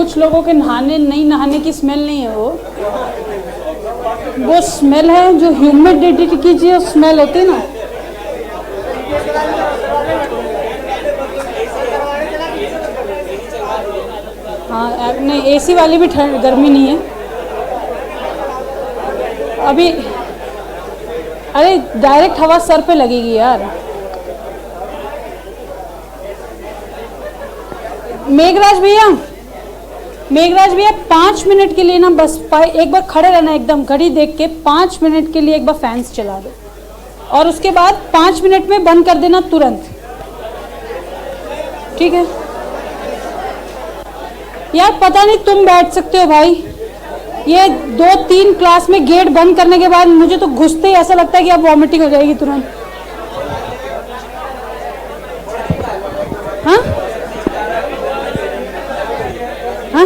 कुछ लोगों के नहाने नहीं नहाने की स्मेल नहीं है, वो स्मेल है जो ह्यूमिडिटी की जो स्मेल होती है ना। हाँ नहीं, एसी वाली भी ठंड गर्मी नहीं है अभी। अरे डायरेक्ट हवा सर पे लगेगी यार। मेघराज भैया 5 मिनट के लिए ना बस एक बार खड़े रहना, एकदम घड़ी देख के 5 मिनट के लिए एक बार फैंस चला दो और उसके बाद 5 मिनट में बंद कर देना तुरंत, ठीक है यार। पता नहीं तुम बैठ सकते हो भाई, ये 2-3 क्लास में गेट बंद करने के बाद मुझे तो घुसते ही ऐसा लगता है कि अब वॉमिटिंग हो जाएगी तुरंत। हाँ हाँ,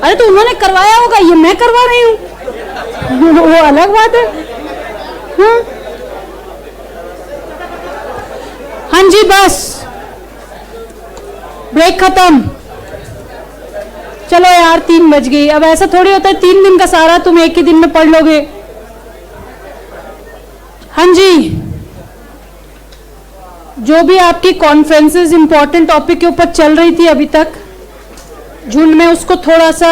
अरे तो उन्होंने करवाया होगा, ये मैं करवा रही हूँ वो अलग बात है। हाँ हाँ जी, बस ब्रेक खत्म। चलो यार 3 बज गई। अब ऐसा थोड़ी होता है 3 दिन का सारा तुम एक ही दिन में पढ़ लोगे। हाँ जी, जो भी आपकी कॉन्फ्रेंसेस इंपॉर्टेंट टॉपिक के ऊपर चल रही थी अभी तक झुंड में, उसको थोड़ा सा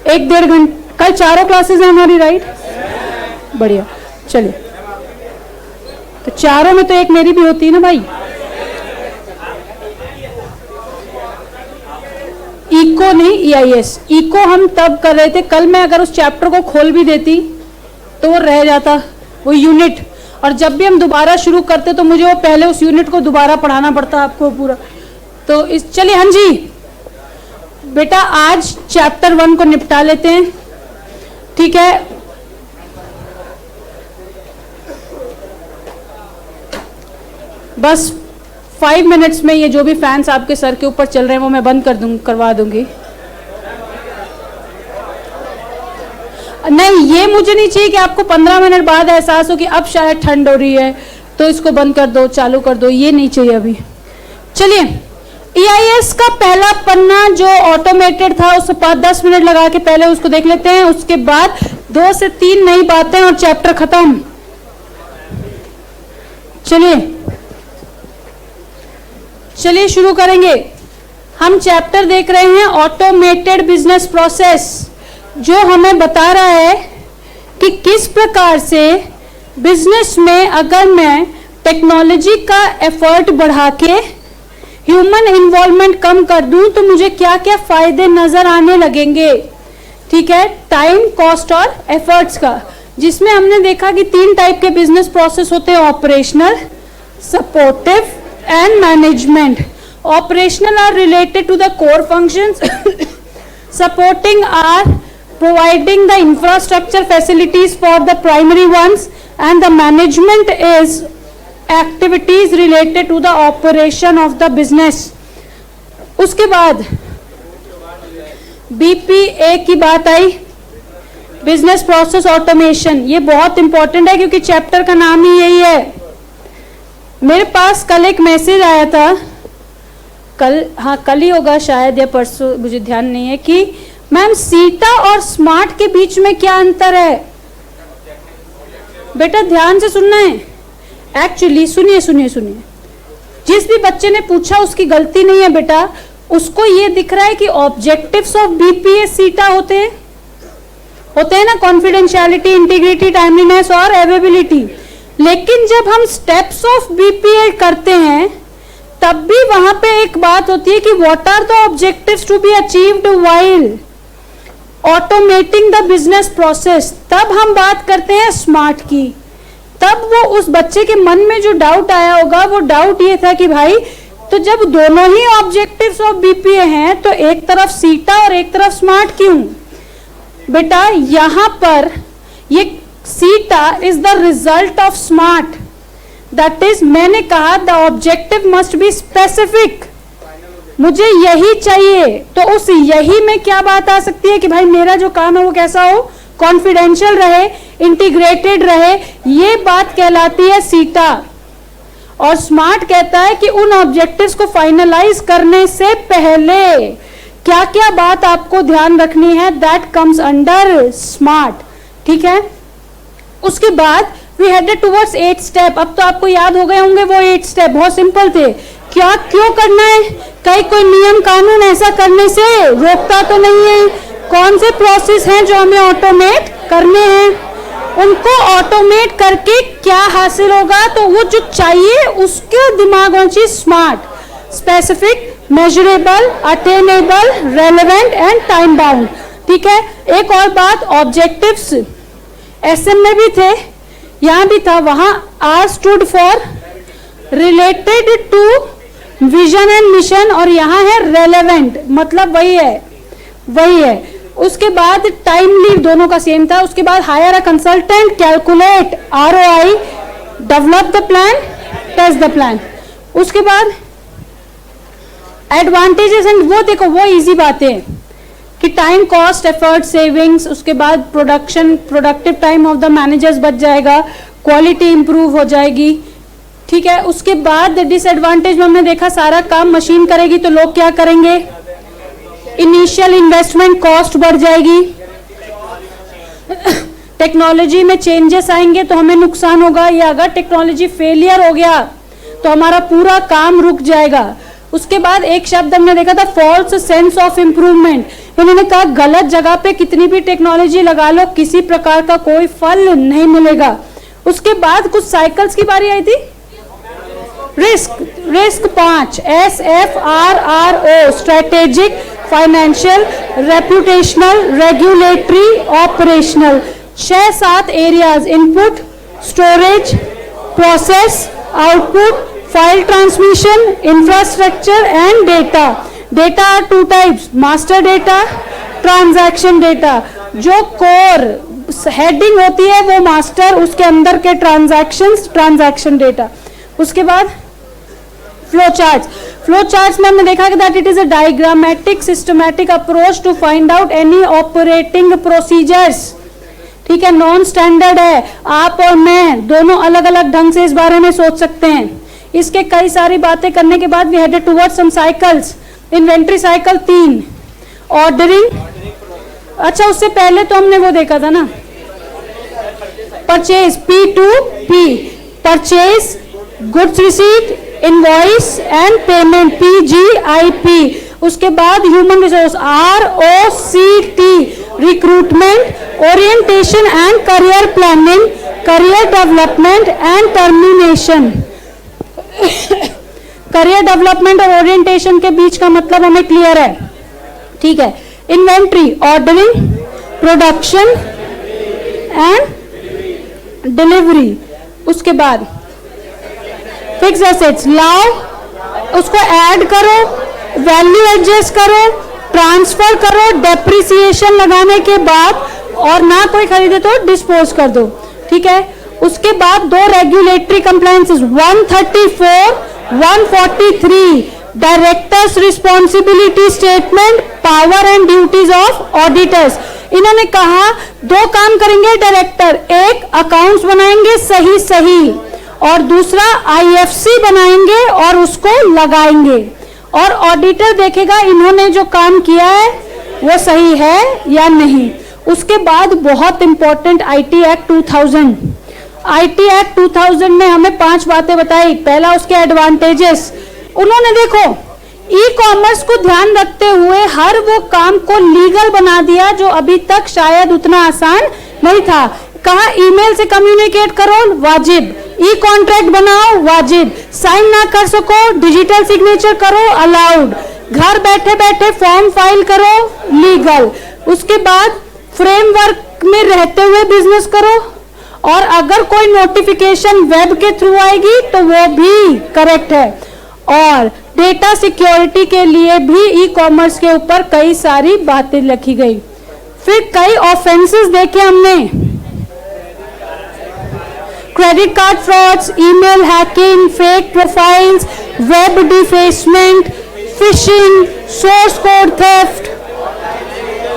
1-1.5 घंटे, कल 4 क्लासेस हैं हमारी, राइट? बढ़िया, चलिए। तो 4 में तो एक मेरी भी होती है ना भाई। इको नहीं, EIS। इको हम तब कर रहे थे, कल मैं अगर उस चैप्टर को खोल भी देती तो वो रह जाता, वो यूनिट। और जब भी हम दोबारा शुरू करते तो मुझे वो पहले उस यूनिट को दोबारा पढ़ाना पड़ता आपको पूरा। तो इस चलिए, हाँ जी बेटा, आज चैप्टर 1 को निपटा लेते हैं, ठीक है? बस 5 मिनट्स में ये जो भी फैंस आपके सर के ऊपर चल रहे हैं वो मैं बंद करवा दूंगी। नहीं, ये मुझे नहीं चाहिए कि आपको 15 मिनट बाद एहसास हो कि अब शायद ठंड हो रही है तो इसको बंद कर दो, चालू कर दो, ये नहीं चाहिए अभी। चलिए, EIS का पहला पन्ना जो ऑटोमेटेड था उसको 5-10 मिनट लगा के पहले उसको देख लेते हैं, उसके बाद 2 से 3 नई बातें और चैप्टर खत्म। चलिए शुरू करेंगे। हम चैप्टर देख रहे हैं ऑटोमेटेड बिजनेस प्रोसेस, जो हमें बता रहा है कि किस प्रकार से बिजनेस में अगर मैं टेक्नोलॉजी का एफर्ट बढ़ा के ह्यूमन इन्वॉल्वमेंट कम कर दूं तो मुझे क्या क्या फायदे नजर आने लगेंगे, ठीक है? टाइम, कॉस्ट और एफर्ट्स का, जिसमें हमने देखा कि 3 टाइप के बिजनेस प्रोसेस होते हैं, operational, supportive and management. Operational are related to the core functions. Supporting are providing the infrastructure facilities for the primary ones, and the management is activities related to the operation of the business. उसके बाद BPA की बात आई, business process automation. ये बहुत important है क्योंकि chapter का नाम ही यही है। मेरे पास कल एक मैसेज आया था, कल ही होगा शायद या परसों, मुझे ध्यान नहीं है, कि मैम सीटा और स्मार्ट के बीच में क्या अंतर है? बेटा ध्यान से सुनना है, एक्चुअली सुनिए, जिस भी बच्चे ने पूछा उसकी गलती नहीं है बेटा। उसको ये दिख रहा है कि ऑब्जेक्टिव्स ऑफ BPA सीटा होते हैं ना, कॉन्फिडेंशियलिटी, इंटीग्रिटी, टाइमलीनेस और अवेलेबिलिटी। लेकिन जब हम स्टेप्स ऑफ BPA करते हैं तब भी वहां पे एक बात होती है कि what are the objectives to be achieved while automating the business process. तब हम बात करते हैं स्मार्ट की। तब वो उस बच्चे के मन में जो डाउट आया होगा, वो डाउट ये था कि भाई तो जब दोनों ही ऑब्जेक्टिव्स ऑफ BPA हैं तो एक तरफ सीटा और एक तरफ स्मार्ट क्यों? बेटा यहां पर ये सीटा is the result of smart, that is, मैंने कहा the objective must be specific, मुझे यही चाहिए। तो उस यही में क्या बात आ सकती है कि भाई मेरा जो काम है वो कैसा हो, कॉन्फिडेंशियल रहे, इंटीग्रेटेड रहे, ये बात कहलाती है सीटा। और स्मार्ट कहता है कि उन ऑब्जेक्टिव्स को फाइनलाइज करने से पहले क्या क्या बात आपको ध्यान रखनी है, दैट कम्स अंडर स्मार्ट। ठीक है, उसके बाद वी हेडेड टुवर्ड्स 8 स्टेप। अब तो आपको याद हो गए होंगे वो 8 स्टेप, बहुत सिंपल थे। क्या क्यों करना है, कहीं कोई नियम कानून ऐसा करने से रोकता तो नहीं है? कौन से प्रोसेस हैं जो हमें ऑटोमेट करने हैं, उनको ऑटोमेट करके क्या हासिल होगा, तो वो जो चाहिए उसके दिमाग होना चाहिए smart, specific, measurable, attainable, relevant and time bound. ठीक है, एक और बात, ऑब्जेक्टिव्स एसएम में भी थे, यहां भी था, वहां are stood for related to vision and mission, और यहां है रेलेवेंट, मतलब वही है। उसके बाद टाइम लीव दोनों का सेम था। उसके बाद hire a consultant, calculate ROI, develop the plan, test the plan. उसके बाद एडवांटेजेस एंड वो देखो, वो इजी बातें कि टाइम कॉस्ट, एफर्ट सेविंग्स, उसके बाद productive time of the managers बच जाएगा, क्वालिटी इंप्रूव हो जाएगी। ठीक है, उसके बाद डिसएडवांटेज में हमने देखा सारा काम मशीन करेगी तो लोग क्या करेंगे, इनिशियल इन्वेस्टमेंट कॉस्ट बढ़ जाएगी, टेक्नोलॉजी में चेंजेस आएंगे तो हमें नुकसान होगा, या अगर टेक्नोलॉजी फेलियर हो गया तो हमारा पूरा काम रुक जाएगा। उसके बाद एक शब्द हमने देखा था, फॉल्स सेंस ऑफ इंप्रूवमेंट। उन्होंने कहा गलत जगह पे कितनी भी टेक्नोलॉजी लगा लो, किसी प्रकार का कोई फल नहीं मिलेगा। उसके बाद कुछ साइकिल्स की बारी आई थी, risk 5, SFRRO, strategic, financial, reputational, regulatory, operational. 6-7 areas, input, storage, process, output, file transmission, infrastructure and data. Data are 2 types, master data, transaction data. जो कोर हेडिंग होती है वो मास्टर, उसके अंदर के ट्रांजैक्शन डेटा। उसके बाद फ्लो चार्ट्स में हमने देखा कि that it is a diagrammatic systematic approach to find out any operating procedures. ठीक है, नॉन स्टैंडर्ड है, आप और मैं दोनों अलग अलग ढंग से इस बारे में सोच सकते हैं। इसके कई सारी बातें करने के बाद we headed towards some cycles. Inventory cycle 3, ordering, अच्छा उससे पहले तो हमने वो देखा था ना, purchase, P2P, purchase, goods receipt, invoice and payment, PGIP। उसके बाद human resource, ROCT, recruitment, orientation and career planning, career development and termination. Career development और ओरिएंटेशन के बीच का मतलब हमें क्लियर है। ठीक है, inventory, ordering, production and delivery. उसके बाद फिक्स एसेट्स, लाओ, उसको ऐड करो, वैल्यू एडजस्ट करो, ट्रांसफर करो, डेप्रिसिएशन लगाने के बाद, और ना कोई खरीदे तो डिस्पोज कर दो। ठीक है, उसके बाद 2 regulatory compliances, 134, 143, directors responsibility statement, power and duties of auditors. इन्होंने कहा 2 काम करेंगे डायरेक्टर, एक अकाउंट्स बनाएंगे सही और दूसरा IFC बनाएंगे और उसको लगाएंगे, और ऑडिटर देखेगा इन्होंने जो काम किया है वो सही है या नहीं। उसके बाद बहुत important IT act 2000। IT act 2000 में हमें 5 बातें बताई। पहला, उसके एडवांटेजेस, उन्होंने देखो ई कॉमर्स को ध्यान रखते हुए हर वो काम को लीगल बना दिया जो अभी तक शायद उतना आसान नहीं था। कहा ईमेल से कम्युनिकेट करो, वाजिब, ई कॉन्ट्रैक्ट बनाओ, वाजिब, साइन ना कर सको, डिजिटल सिग्नेचर करो, अलाउड, घर बैठे बैठे फॉर्म फाइल करो, लीगल। उसके बाद फ्रेमवर्क में रहते हुए बिजनेस करो, और अगर कोई नोटिफिकेशन वेब के थ्रू आएगी तो वो भी करेक्ट है। और डेटा सिक्योरिटी के लिए भी ई कॉमर्स के ऊपर कई सारी बातें लिखी गई। फिर कई ऑफेंसेस देखे हमने, credit card frauds, email hacking, fake profiles, web defacement, fishing, source code theft,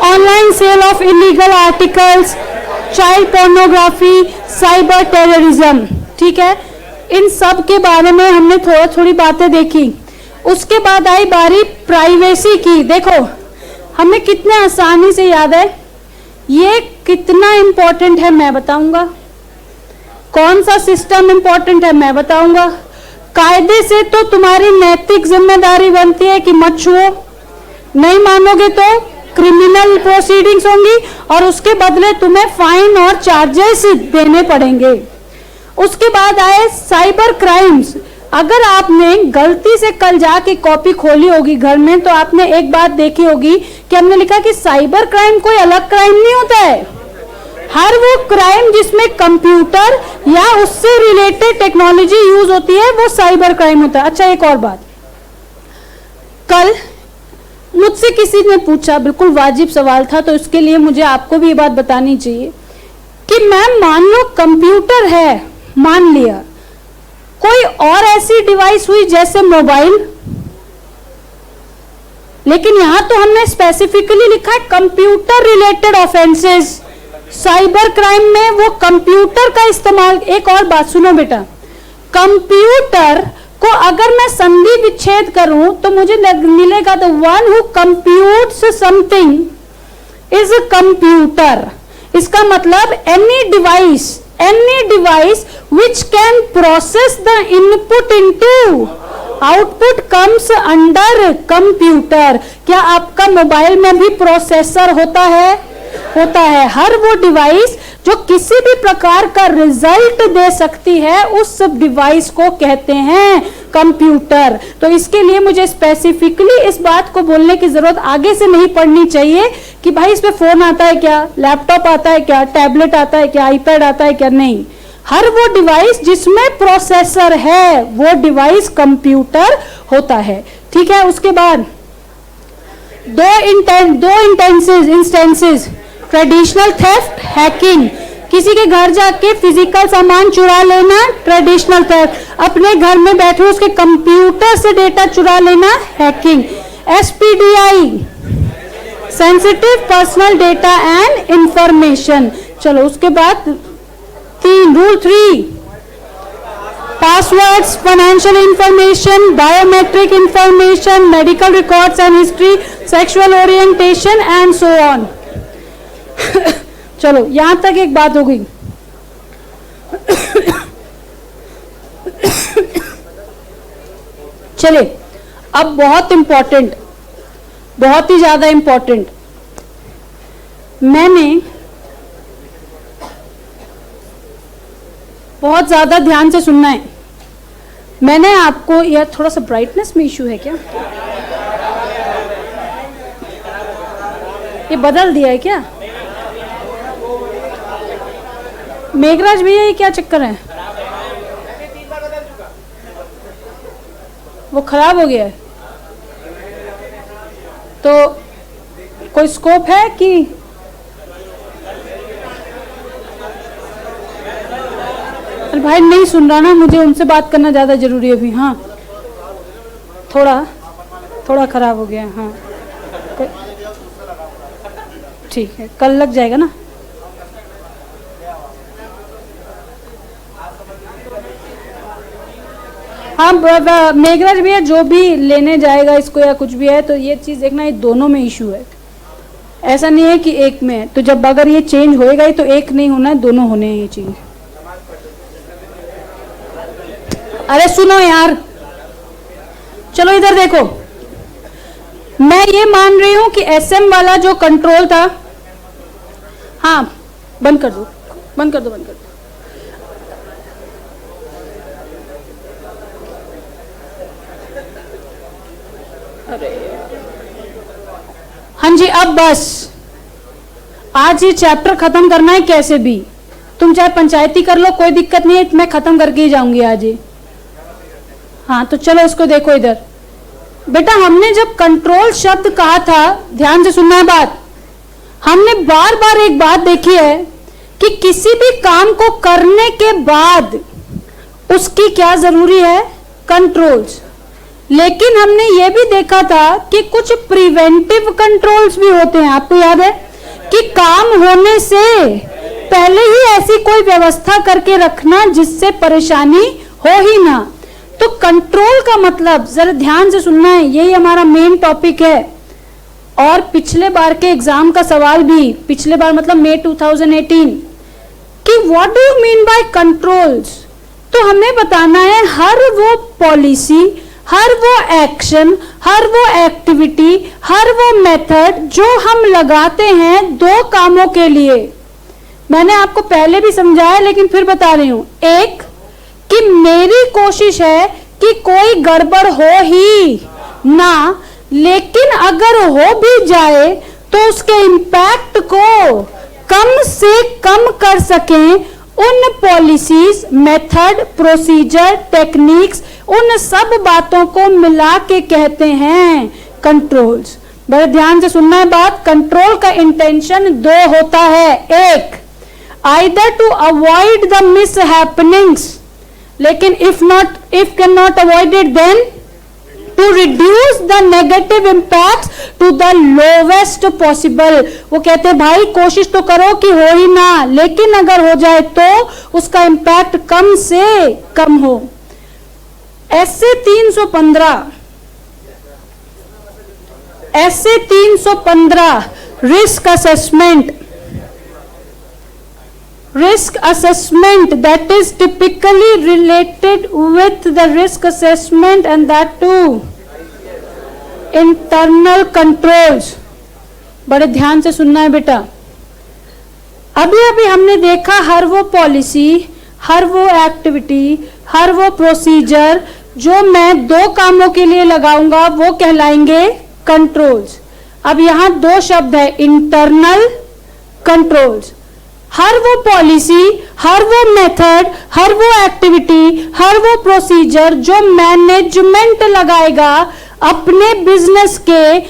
online sale of illegal articles, child pornography, cyber terrorism. ठीक है, इन सब के बारे में हमने थोड़ी बातें देखी। उसके बाद आई बारी प्राइवेसी की। देखो हमें कितने आसानी से याद है, ये कितना इंपॉर्टेंट है मैं बताऊंगा, कौन सा सिस्टम इंपॉर्टेंट है मैं बताऊंगा। कायदे से तो तुम्हारी नैतिक जिम्मेदारी बनती है कि मत छुओ, नहीं मानोगे तो क्रिमिनल प्रोसीडिंग्स होंगी और उसके बदले तुम्हें फाइन और चार्जेस देने पड़ेंगे। उसके बाद आए साइबर क्राइम्स। अगर आपने गलती से कल जाके कॉपी खोली होगी घर में, तो आपने एक बात देखी होगी कि हमने लिखा कि साइबर क्राइम कोई अलग क्राइम नहीं होता है। हर वो क्राइम जिसमें कंप्यूटर या उससे रिलेटेड टेक्नोलॉजी यूज होती है वो साइबर क्राइम होता है। अच्छा एक और बात, कल मुझसे किसी ने पूछा, बिल्कुल वाजिब सवाल था, तो इसके लिए मुझे आपको भी ये बात बतानी चाहिए कि मैम मान लो कंप्यूटर है, मान लिया, कोई और ऐसी डिवाइस हुई जैसे मोबाइल, लेकिन यहां तो हमने स्पेसिफिकली लिखा है computer related offences. Cyber crime में वो कंप्यूटर का इस्तेमाल। एक और बात सुनो बेटा, कंप्यूटर को अगर मैं संधि विच्छेद करूं तो मुझे मिलेगा the one who computes something is a computer. इसका मतलब any device which can process the input into output comes under computer। क्या आपका मोबाइल में भी प्रोसेसर होता है? होता है। हर वो डिवाइस जो किसी भी प्रकार का रिजल्ट दे सकती है उस डिवाइस को कहते हैं कंप्यूटर। तो इसके लिए मुझे स्पेसिफिकली इस बात को बोलने की जरूरत आगे से नहीं पड़नी चाहिए कि भाई इसमें फोन आता है क्या, लैपटॉप आता है क्या, टैबलेट आता है क्या, आईपैड आता है क्या। नहीं, हर वो डिवाइस जिसमें प्रोसेसर है वो डिवाइस कंप्यूटर होता है। ठीक है। उसके बाद दो इंस्टेंसेस, ट्रेडिशनल थेफ्ट, हैकिंग। किसी के घर जाके फिजिकल सामान चुरा लेना, ट्रेडिशनल थेफ्ट। अपने घर में बैठे उसके कंप्यूटर से डेटा चुरा लेना, hacking. SPDI, sensitive personal data and information. चलो उसके बाद rule 3, passwords, financial information, biometric information, medical records and history, sexual orientation and so on. चलो यहां तक एक बात हो गई। चले अब बहुत इंपॉर्टेंट, बहुत ही ज्यादा इंपॉर्टेंट, मैंने बहुत ज्यादा ध्यान से सुनना है। मैंने आपको, यह थोड़ा सा ब्राइटनेस में इशू है क्या, ये बदल दिया है क्या मेघराज भैया, ये क्या चक्कर है, वो खराब हो गया है? तो कोई स्कोप है कि भाई नहीं सुन रहा ना, मुझे उनसे बात करना ज्यादा जरूरी है अभी। हाँ थोड़ा खराब हो गया। हाँ ठीक है, कल लग जाएगा ना। हाँ मेघराज भैया, जो भी लेने जाएगा इसको या कुछ भी है तो ये चीज देखना, ये दोनों में इशू है, ऐसा नहीं है कि एक में है। तो जब अगर ये चेंज होएगा ही तो एक नहीं होना है, दोनों होने हैं ये चीज। अरे सुनो यार, चलो इधर देखो, मैं ये मान रही हूं कि एसएम वाला जो कंट्रोल था, हाँ बंद कर दो। अरे हाँ जी, अब बस आज ये चैप्टर खत्म करना है कैसे भी। तुम चाहे पंचायती कर लो, कोई दिक्कत नहीं है, मैं खत्म करके ही जाऊंगी आज ही। हाँ तो चलो इसको देखो इधर। बेटा हमने जब कंट्रोल शब्द कहा था, ध्यान से सुनना है बात, हमने बार बार एक बात देखी है कि किसी भी काम को करने के बाद उसकी क्या जरूरी है, कंट्रोल्स। लेकिन हमने ये भी देखा था कि कुछ प्रिवेंटिव कंट्रोल्स भी होते हैं। आपको याद है कि काम होने से पहले ही ऐसी कोई व्यवस्था करके रखना जिससे परेशानी हो ही ना। तो कंट्रोल का मतलब जरा ध्यान से सुनना है, यही हमारा मेन टॉपिक है। और पिछले बार के एग्जाम का सवाल भी, पिछले बार मतलब मई 2018, कि what do you mean by controls. तो हमें बताना है हर वो पॉलिसी, हर वो एक्शन, हर वो एक्टिविटी, हर वो मेथड जो हम लगाते हैं दो कामों के लिए। मैंने आपको पहले भी समझाया लेकिन फिर बता रही हूं। एक, कि मेरी कोशिश है कि कोई गड़बड़ हो ही ना, लेकिन अगर हो भी जाए तो उसके इम्पैक्ट को कम से कम कर सकें। उन पॉलिसीज, मेथड, प्रोसीजर, टेक्निक्स, उन सब बातों को मिला के कहते हैं कंट्रोल्स। बड़े ध्यान से सुनना है बात। कंट्रोल का इंटेंशन दो होता है। एक, either to avoid the mishappenings, लेकिन if cannot avoid it, then to reduce the negative impacts to the lowest possible। वो कहते हैं भाई कोशिश तो करो कि हो ही ना, लेकिन अगर हो जाए तो उसका इम्पैक्ट कम से कम हो। ऐसे 315 risk assessment, risk assessment that is typically related with the risk assessment and that too internal controls। बड़े ध्यान से सुनना है बेटा। अभी अभी हमने देखा हर वो पॉलिसी, हर वो एक्टिविटी, हर वो प्रोसीजर जो मैं दो कामों के लिए लगाऊंगा वो कहलाएंगे कंट्रोल्स। अब यहां दो शब्द है, इंटरनल कंट्रोल्स। हर वो पॉलिसी, हर वो मेथड, हर वो एक्टिविटी, हर वो प्रोसीजर जो मैनेजमेंट लगाएगा अपने बिजनेस के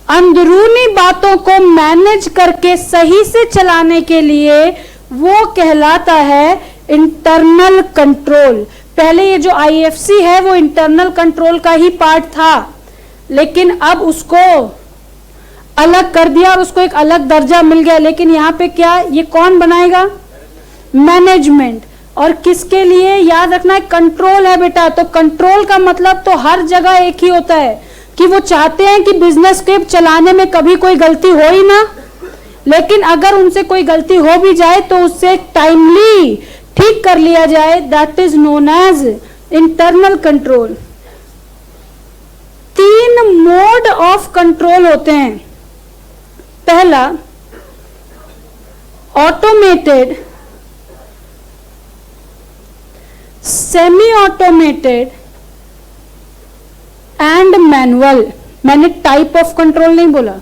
अंदरूनी बातों को मैनेज करके सही से चलाने के लिए, वो कहलाता है इंटरनल कंट्रोल। पहले ये जो आईएफसी है वो इंटरनल कंट्रोल का ही पार्ट था, लेकिन अब उसको अलग कर दिया और उसको एक अलग दर्जा मिल गया। लेकिन यहाँ पे क्या, ये कौन बनाएगा? मैनेजमेंट। और किसके लिए? याद रखना है कंट्रोल है बेटा। तो कंट्रोल का मतलब तो हर जगह एक ही होता है कि वो चाहते हैं कि बिजनेस के चलाने में कभी कोई गलती हो ही ना, लेकिन अगर उनसे कोई गलती हो भी जाए तो उससे टाइमली ठीक कर लिया जाए। That is known as internal control. 3 mode of control होते हैं। पहला, automated, semi automated and manual. मैंने टाइप ऑफ कंट्रोल नहीं बोला,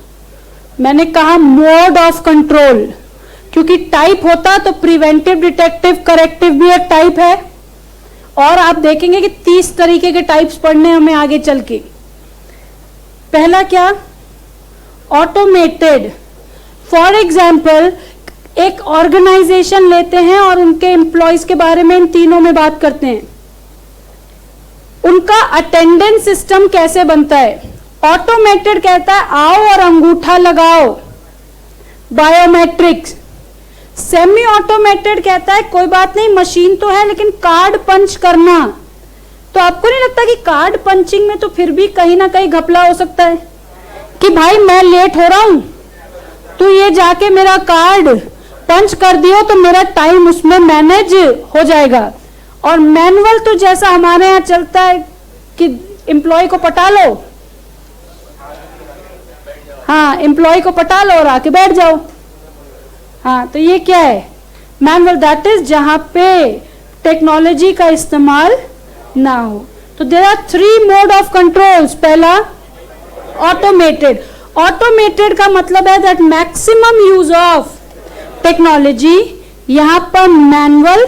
मैंने कहा मोड ऑफ कंट्रोल, क्योंकि टाइप होता तो प्रिवेंटिव, डिटेक्टिव, करेक्टिव भी एक टाइप है। और आप देखेंगे कि 30 तरीके के टाइप्स पढ़ने हमें आगे चल के। पहला क्या? ऑटोमेटेड। फॉर एग्जाम्पल, एक ऑर्गेनाइजेशन लेते हैं और उनके एम्प्लॉयज के बारे में इन तीनों में बात करते हैं। उनका अटेंडेंस सिस्टम कैसे बनता है? ऑटोमेटेड कहता है आओ और अंगूठा लगाओ, बायोमेट्रिक्स। सेमी ऑटोमेटेड कहता है कोई बात नहीं, मशीन तो है लेकिन कार्ड पंच करना। तो आपको नहीं लगता कि कार्ड पंचिंग में तो फिर भी कहीं ना कहीं घपला हो सकता है कि भाई मैं लेट हो रहा हूं, तो ये जाके मेरा कार्ड पंच कर दियो तो मेरा टाइम उसमें मैनेज हो जाएगा। और मैनुअल तो जैसा हमारे यहाँ चलता है कि एम्प्लॉय को पटा लो, हाँ एम्प्लॉय को पटा लो और आके बैठ जाओ। हाँ, तो ये क्या है? मैनुअल। दैट इज जहां पे टेक्नोलॉजी का इस्तेमाल ना हो। तो there are 3 mode of controls. पहला, ऑटोमेटेड। ऑटोमेटेड का मतलब है that maximum use of technology. यहां पर मैनुअल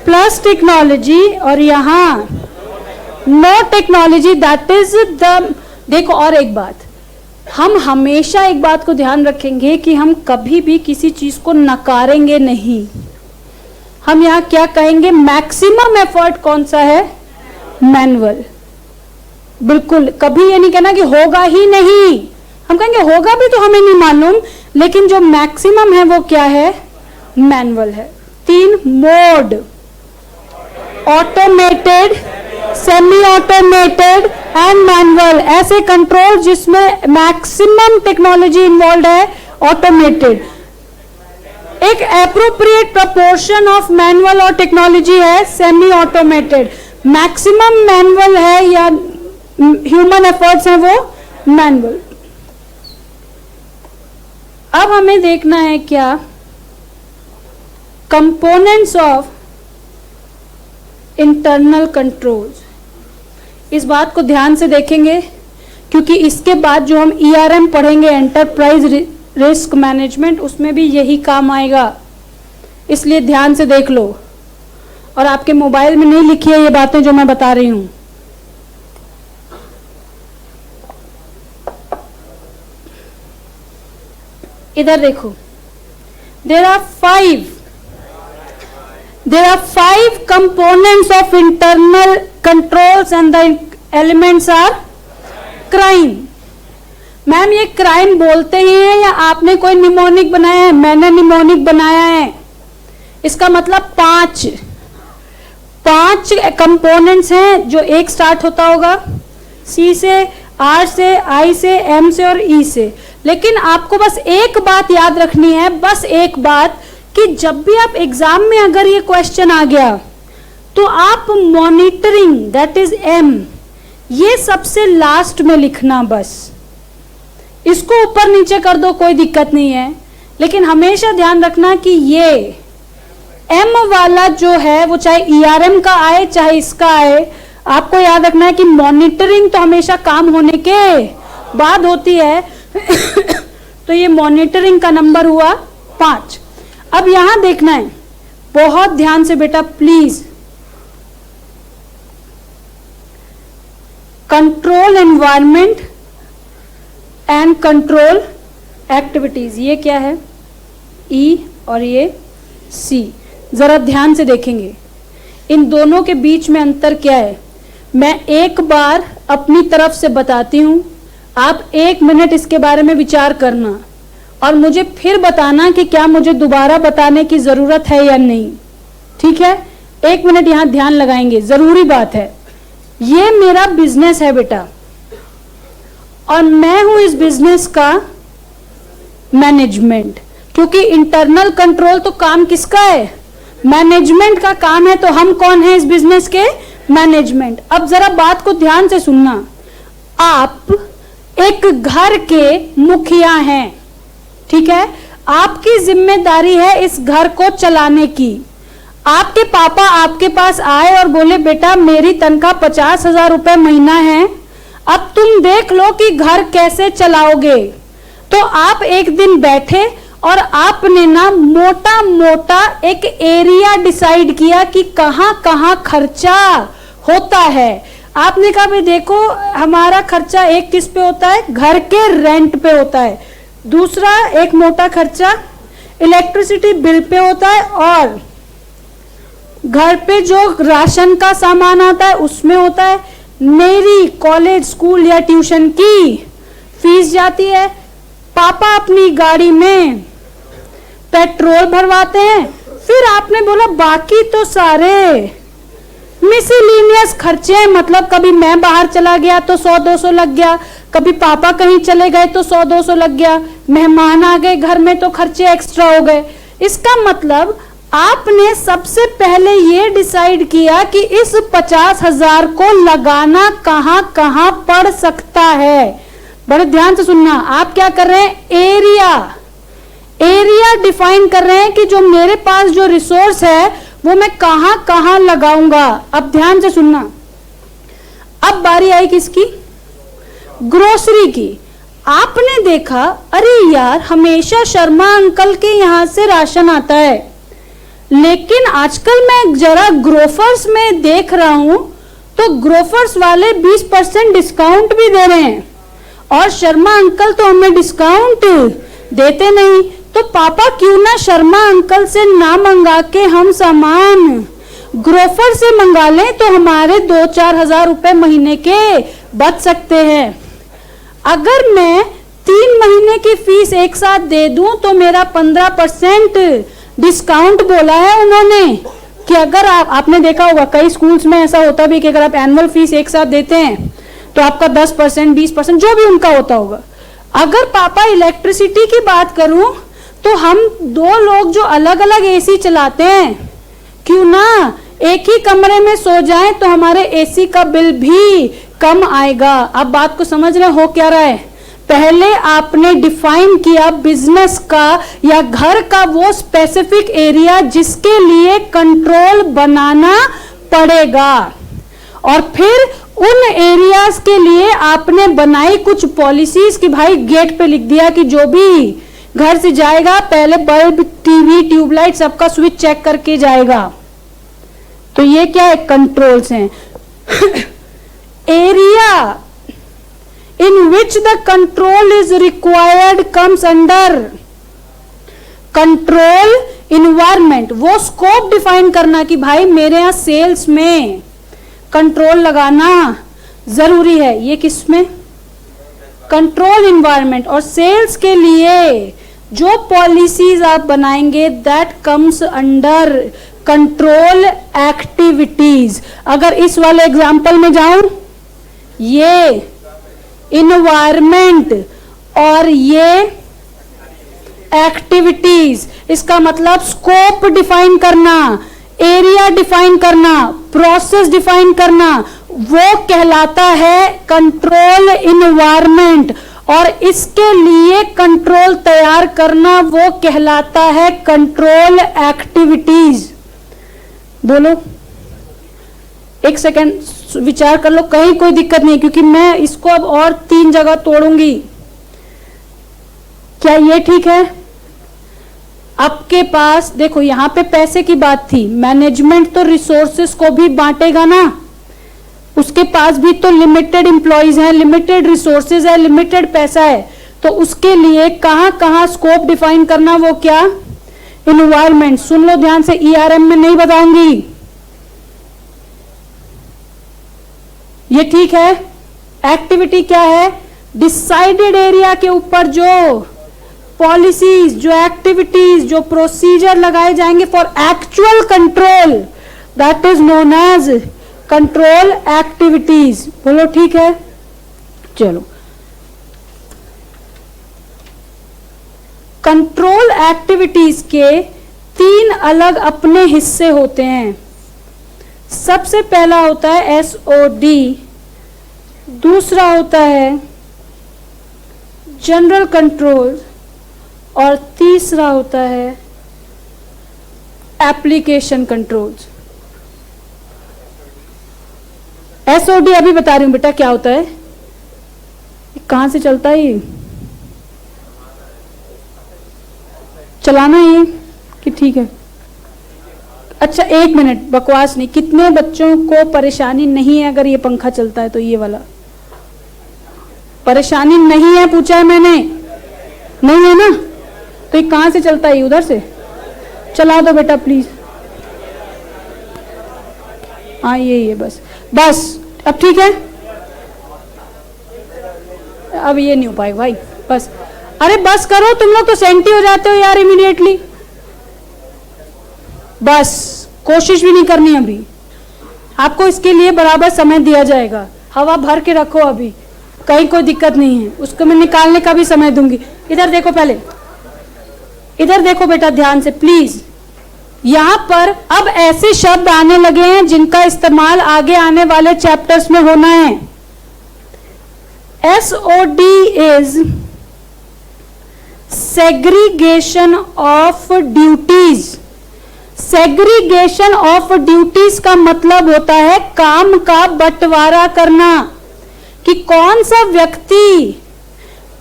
प्लस टेक्नोलॉजी और यहां no technology. That is the, देखो और एक बात, हम हमेशा एक बात को ध्यान रखेंगे कि हम कभी भी किसी चीज को नकारेंगे नहीं। हम यहां क्या कहेंगे? मैक्सिमम एफर्ट कौन सा है? मैनुअल। बिल्कुल कभी ये नहीं कहना कि होगा ही नहीं, हम कहेंगे होगा भी तो हमें नहीं मालूम, लेकिन जो मैक्सिमम है वो क्या है? मैनुअल है। 3 mode, automated, semi automated and manual. ऐसे कंट्रोल जिसमें मैक्सिमम टेक्नोलॉजी इन्वॉल्व है, ऑटोमेटेड। एक एप्रोप्रिएट प्रपोर्शन ऑफ मैनुअल और टेक्नोलॉजी है, सेमी ऑटोमेटेड। मैक्सिमम मैनुअल है या ह्यूमन एफर्ट्स है, वो मैनुअल। अब हमें देखना है क्या कंपोनेंट्स ऑफ इंटरनल कंट्रोल्स। इस बात को ध्यान से देखेंगे क्योंकि इसके बाद जो हम ERM पढ़ेंगे, एंटरप्राइज रिस्क मैनेजमेंट, उसमें भी यही काम आएगा, इसलिए ध्यान से देख लो। और आपके मोबाइल में नहीं लिखी है ये बातें जो मैं बता रही हूं। इधर देखो, there are 5 components of internal controls and the elements are crime। Ma'am ये क्राइम बोलते ही है या आपने कोई निमोनिक बनाया है? मैंने निमोनिक बनाया है। इसका मतलब 5 कंपोनेंट्स हैं जो एक स्टार्ट होता होगा C से, R से, I से, M से और E से। लेकिन आपको बस एक बात याद रखनी है, बस एक बात, कि जब भी आप एग्जाम में अगर ये क्वेश्चन आ गया तो आप मॉनिटरिंग, दैट इज M, ये सबसे लास्ट में लिखना। बस इसको ऊपर नीचे कर दो, कोई दिक्कत नहीं है, लेकिन हमेशा ध्यान रखना कि ये M वाला जो है वो चाहे ERM का आए चाहे इसका आए, आपको याद रखना है कि मॉनिटरिंग तो हमेशा काम होने के बाद होती है। तो ये मॉनिटरिंग का नंबर हुआ 5। अब यहां देखना है बहुत ध्यान से बेटा please. Control environment and control activities, ये क्या है? E और ये C। जरा ध्यान से देखेंगे इन दोनों के बीच में अंतर क्या है। मैं एक बार अपनी तरफ से बताती हूं, आप 1 मिनट इसके बारे में विचार करना और मुझे फिर बताना कि क्या मुझे दोबारा बताने की जरूरत है या नहीं। ठीक है, 1 मिनट यहां ध्यान लगाएंगे, जरूरी बात है। ये मेरा बिजनेस है बेटा और मैं हूं इस बिजनेस का मैनेजमेंट, क्योंकि इंटरनल कंट्रोल तो काम किसका है? मैनेजमेंट का काम है। तो हम कौन है इस बिजनेस के? मैनेजमेंट। अब जरा बात को ध्यान से सुनना, आप एक घर के मुखिया हैं, ठीक है? आपकी जिम्मेदारी है इस घर को चलाने की। आपके पापा आपके पास आए और बोले बेटा मेरी तनख्वाह 50,000 रुपए महीना है, अब तुम देख लो कि घर कैसे चलाओगे। तो आप एक दिन बैठे और आपने ना मोटा मोटा एक एरिया डिसाइड किया कि कहां कहां खर्चा होता है। आपने कहा भाई देखो हमारा खर्चा एक किस पे होता है? घर के रेंट पे होता है। दूसरा एक मोटा खर्चा इलेक्ट्रिसिटी बिल पे होता है और घर पे जो राशन का सामान आता है उसमें होता है। मेरी कॉलेज स्कूल या ट्यूशन की फीस जाती है। पापा अपनी गाड़ी में पेट्रोल भरवाते हैं। फिर आपने बोला बाकी तो सारे मिसलिनियस खर्चे हैं, मतलब कभी मैं बाहर चला गया तो 100-200 लग गया, कभी पापा कहीं चले गए तो 100-200 लग गया, मेहमान आ गए घर में तो खर्चे एक्स्ट्रा हो गए। इसका मतलब आपने सबसे पहले ये डिसाइड किया कि इस 50,000 को लगाना कहां कहां पड़ सकता है। बड़े ध्यान से सुनना, आप क्या कर रहे हैं? एरिया डिफाइन कर रहे हैं कि जो मेरे पास जो रिसोर्स है वो मैं कहां कहां लगाऊंगा। अब ध्यान से सुनना, अब बारी आई किसकी? ग्रोसरी की। आपने देखा अरे यार हमेशा शर्मा अंकल के यहां से राशन आता है, लेकिन आजकल मैं जरा ग्रोफर्स में देख रहा हूं तो ग्रोफर्स वाले 20% डिस्काउंट भी दे रहे हैं और शर्मा अंकल तो हमें डिस्काउंट देते नहीं। तो पापा क्यों ना शर्मा अंकल से ना मंगा के हम सामान ग्रोफर से मंगा लें, तो हमारे 2-4 हजार रुपए महीने के बच सकते हैं। अगर मैं 3 महीने की फीस एक साथ दे दूं तो मेरा 15% डिस्काउंट बोला है उन्होंने कि अगर आपने देखा होगा कई स्कूल्स में ऐसा होता भी कि अगर आप एनुअल फीस एक साथ देते हैं तो आपका 10%, 20% जो भी उनका होता होगा। अगर पापा इलेक्ट्रिसिटी की बात करूं तो हम दो लोग जो अलग अलग एसी चलाते हैं, क्यों ना एक ही कमरे में सो जाएं तो हमारे एसी का बिल भी कम आएगा। आप बात को समझ रहे हो क्या रहा है? पहले आपने डिफाइन किया बिजनेस का या घर का वो स्पेसिफिक एरिया जिसके लिए कंट्रोल बनाना पड़ेगा, और फिर उन एरियाज के लिए आपने बनाई कुछ पॉलिसीज कि भाई गेट पे लिख दिया कि जो भी घर से जाएगा पहले बल्ब, टीवी, ट्यूबलाइट सबका स्विच चेक करके जाएगा। तो ये क्या है? कंट्रोल्स हैं। Area in which the control is required comes under control environment। वो स्कोप डिफाइन करना कि भाई मेरे यहां सेल्स में कंट्रोल लगाना जरूरी है, ये किसमें? Control environment. और सेल्स के लिए जो पॉलिसीज आप बनाएंगे that comes under control activities. अगर इस वाले एग्जांपल में जाऊं, ये इन्वायरमेंट और ये एक्टिविटीज, इसका मतलब स्कोप डिफाइन करना, एरिया डिफाइन करना, प्रोसेस डिफाइन करना, वो कहलाता है कंट्रोल इन्वायरमेंट। और इसके लिए कंट्रोल तैयार करना वो कहलाता है कंट्रोल एक्टिविटीज। बोलो, एक सेकेंड विचार कर लो, कहीं कोई दिक्कत नहीं, क्योंकि मैं इसको अब और 3 जगह तोड़ूंगी। क्या ये ठीक है? आपके पास देखो, यहां पे पैसे की बात थी, मैनेजमेंट तो रिसोर्सेस को भी बांटेगा ना, उसके पास भी तो लिमिटेड एम्प्लॉइज हैं, लिमिटेड रिसोर्सेज है, लिमिटेड पैसा है, तो उसके लिए कहां कहां स्कोप डिफाइन करना, वो क्या? इन्वायरमेंट। सुन लो ध्यान से, ईआरएम में नहीं बताऊंगी, ये ठीक है? एक्टिविटी क्या है? डिसाइडेड एरिया के ऊपर जो पॉलिसीज, जो एक्टिविटीज, जो प्रोसीजर लगाए जाएंगे for actual control, that is known as control activities. बोलो ठीक है? चलो, कंट्रोल एक्टिविटीज के 3 अलग अपने हिस्से होते हैं। सबसे पहला होता है SOD, दूसरा होता है जनरल कंट्रोल, और तीसरा होता है एप्लीकेशन कंट्रोल्स। SOD अभी बता रही हूं बेटा क्या होता है, कहां से चलता है ये, चलाना ये कि ठीक है? अच्छा 1 मिनट, बकवास नहीं। कितने बच्चों को परेशानी नहीं है अगर ये पंखा चलता है? तो ये वाला परेशानी नहीं है, पूछा है मैंने, नहीं है ना? तो ये कहां से चलता है? उधर से चला दो बेटा प्लीज। हाँ ये बस अब ठीक है? अब ये नहीं हो पाएगा भाई, बस। अरे बस करो, तुम लोग तो सेंटी हो जाते हो यार इमीडिएटली। बस, कोशिश भी नहीं करनी अभी, आपको इसके लिए बराबर समय दिया जाएगा। हवा भर के रखो, अभी कहीं कोई दिक्कत नहीं है, उसको मैं निकालने का भी समय दूंगी। इधर देखो, पहले इधर देखो बेटा ध्यान से प्लीज। यहां पर अब ऐसे शब्द आने लगे हैं जिनका इस्तेमाल आगे आने वाले चैप्टर्स में होना है। SOD is segregation of duties. Segregation of duties का मतलब होता है काम का बंटवारा करना, कि कौन सा व्यक्ति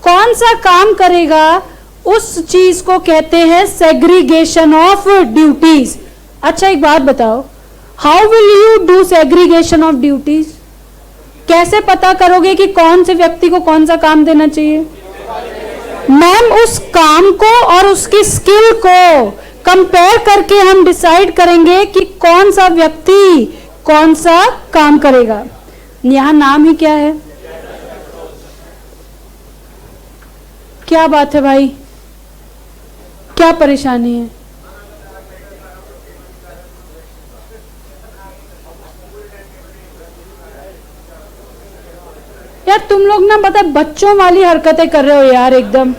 कौन सा काम करेगा, उस चीज को कहते हैं सेग्रीगेशन ऑफ ड्यूटीज। अच्छा एक बात बताओ, how will you do segregation of duties? कैसे पता करोगे कि कौन से व्यक्ति को कौन सा काम देना चाहिए? मैम, उस काम को और उसकी स्किल को कंपेयर करके हम डिसाइड करेंगे कि कौन सा व्यक्ति कौन सा काम करेगा। यहां नाम ही क्या है? क्या बात है भाई, क्या परेशानी है? यार तुम लोग ना पता बच्चों वाली हरकतें कर रहे हो यार एकदम।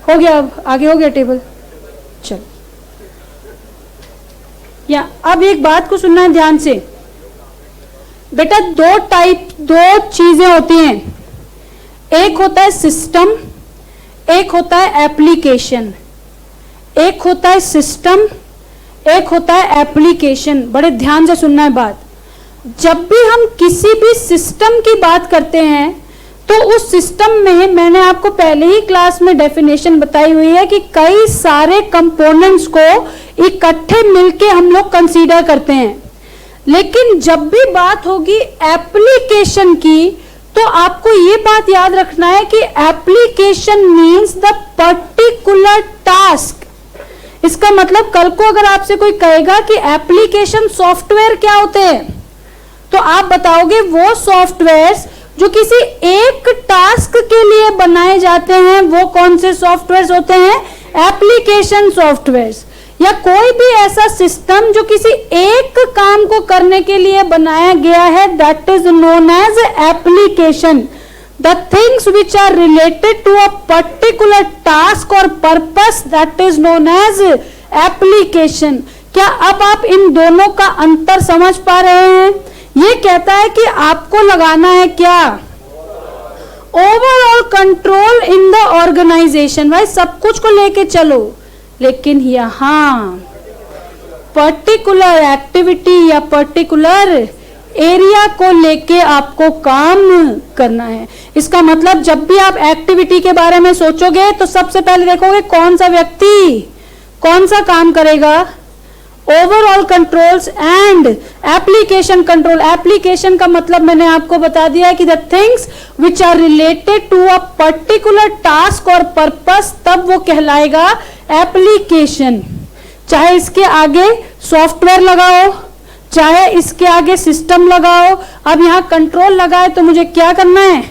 हो गया, अब आगे हो गया टेबल। चलो या अब एक बात को सुनना है ध्यान से बेटा, दो चीजें होती हैं, एक होता है सिस्टम, एक होता है एप्लीकेशन। एक होता है सिस्टम, एक होता है एप्लीकेशन। बड़े ध्यान से सुनना है बात। जब भी हम किसी भी सिस्टम की बात करते हैं तो उस सिस्टम में मैंने आपको पहले ही क्लास में डेफिनेशन बताई हुई है कि कई सारे कंपोनेंट्स को इकट्ठे मिलके हम लोग कंसीडर करते हैं। लेकिन जब भी बात होगी एप्लीकेशन की तो आपको ये बात याद रखना है कि application means the particular task. इसका मतलब कल को अगर आपसे कोई कहेगा कि एप्लीकेशन सॉफ्टवेयर क्या होते हैं तो आप बताओगे वो सॉफ्टवेयर्स जो किसी एक टास्क के लिए बनाए जाते हैं, वो कौन से सॉफ्टवेयर्स होते हैं? Application softwares. या कोई भी ऐसा सिस्टम जो किसी एक काम को करने के लिए बनाया गया है, that is known as application. The things which are related to a particular task और purpose, that is known as application. क्या अब आप इन दोनों का अंतर समझ पा रहे हैं? ये कहता है कि आपको लगाना है क्या? Overall control in the organisation. भाई सब कुछ को लेके चलो, लेकिन यहां पर्टिकुलर एक्टिविटी या पर्टिकुलर एरिया को लेके आपको काम करना है। इसका मतलब जब भी आप एक्टिविटी के बारे में सोचोगे तो सबसे पहले देखोगे कौन सा व्यक्ति कौन सा काम करेगा। Overall controls and application control. Application का मतलब मैंने आपको बता दिया है कि the things which are related to a particular task और पर्पस, तब वो कहलाएगा एप्लीकेशन। चाहे इसके आगे सॉफ्टवेयर लगाओ, चाहे इसके आगे सिस्टम लगाओ। अब यहां कंट्रोल लगाए तो मुझे क्या करना है?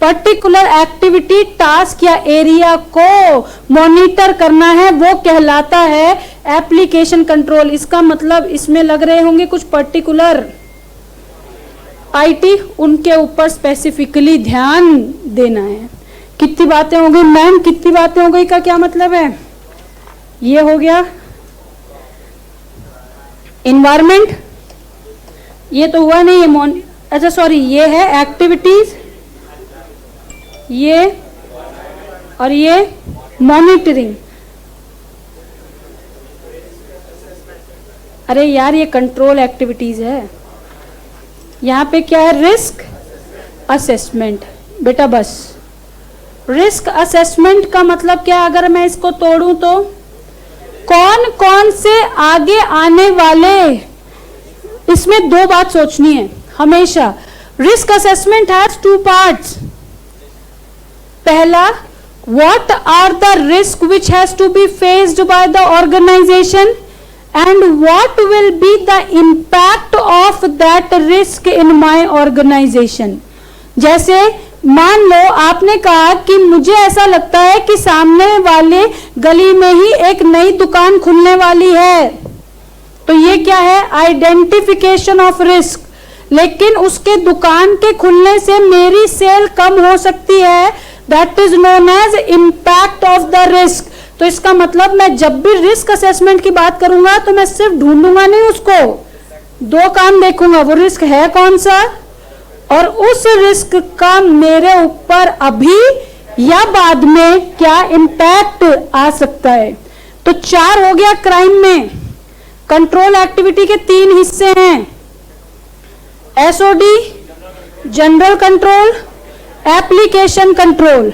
पर्टिकुलर एक्टिविटी, टास्क या एरिया को मॉनिटर करना है, वो कहलाता है एप्लीकेशन कंट्रोल। इसका मतलब इसमें लग रहे होंगे कुछ पर्टिकुलर आईटी, उनके ऊपर स्पेसिफिकली ध्यान देना है। कितनी बातें हो गई मैम? कितनी बातें हो गई का क्या मतलब है? ये हो गया इन्वायरमेंट, ये तो हुआ नहीं, ये अच्छा सॉरी, ये है एक्टिविटीज, ये और ये मॉनिटरिंग। अरे यार ये कंट्रोल एक्टिविटीज है, यहां पे क्या है? Risk assessment. बेटा बस रिस्क असेसमेंट का मतलब क्या? अगर मैं इसको तोड़ूं तो कौन कौन से आगे आने वाले, इसमें दो बात सोचनी है हमेशा। Risk assessment has two parts. पहला, what are the risk which has to be faced by the organization and what will be the impact of that risk in my organization। जैसे मान लो आपने कहा कि मुझे ऐसा लगता है कि सामने वाले गली में ही एक नई दुकान खुलने वाली है, तो ये क्या है? Identification of risk. लेकिन उसके दुकान के खुलने से मेरी सेल कम हो सकती है, that is known as impact of the risk. तो इसका मतलब मैं जब भी रिस्क असेसमेंट की बात करूंगा तो मैं सिर्फ ढूंढूंगा नहीं उसको, दो काम देखूंगा, वो रिस्क है कौन सा और उस रिस्क का मेरे ऊपर अभी या बाद में क्या इम्पैक्ट आ सकता है। तो 4 हो गया क्राइम में। कंट्रोल एक्टिविटी के 3 हिस्से हैं, SOD general control, application control.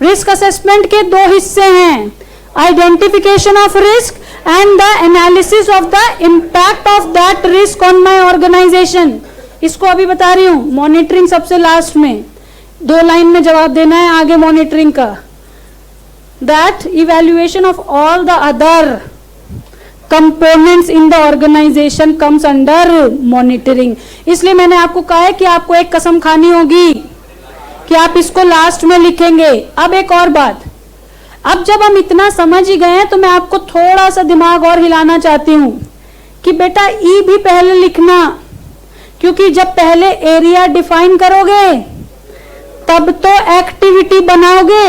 Risk assessment के 2 हिस्से हैं, identification of risk and the analysis of the impact of that risk on my organisation. इसको अभी बता रही हूं, मॉनिटरिंग सबसे लास्ट में 2 लाइन में जवाब देना है आगे मॉनिटरिंग का। That evaluation of all the other components in the organisation comes under monitoring. इसलिए मैंने आपको कहा है कि आपको एक कसम खानी होगी कि आप इसको लास्ट में लिखेंगे। अब एक और बात, अब जब हम इतना समझ ही गए हैं तो मैं आपको थोड़ा सा दिमाग और हिलाना चाहती हूं कि बेटा ई भी पहले लिखना, क्योंकि जब पहले एरिया डिफाइन करोगे तब तो एक्टिविटी बनाओगे।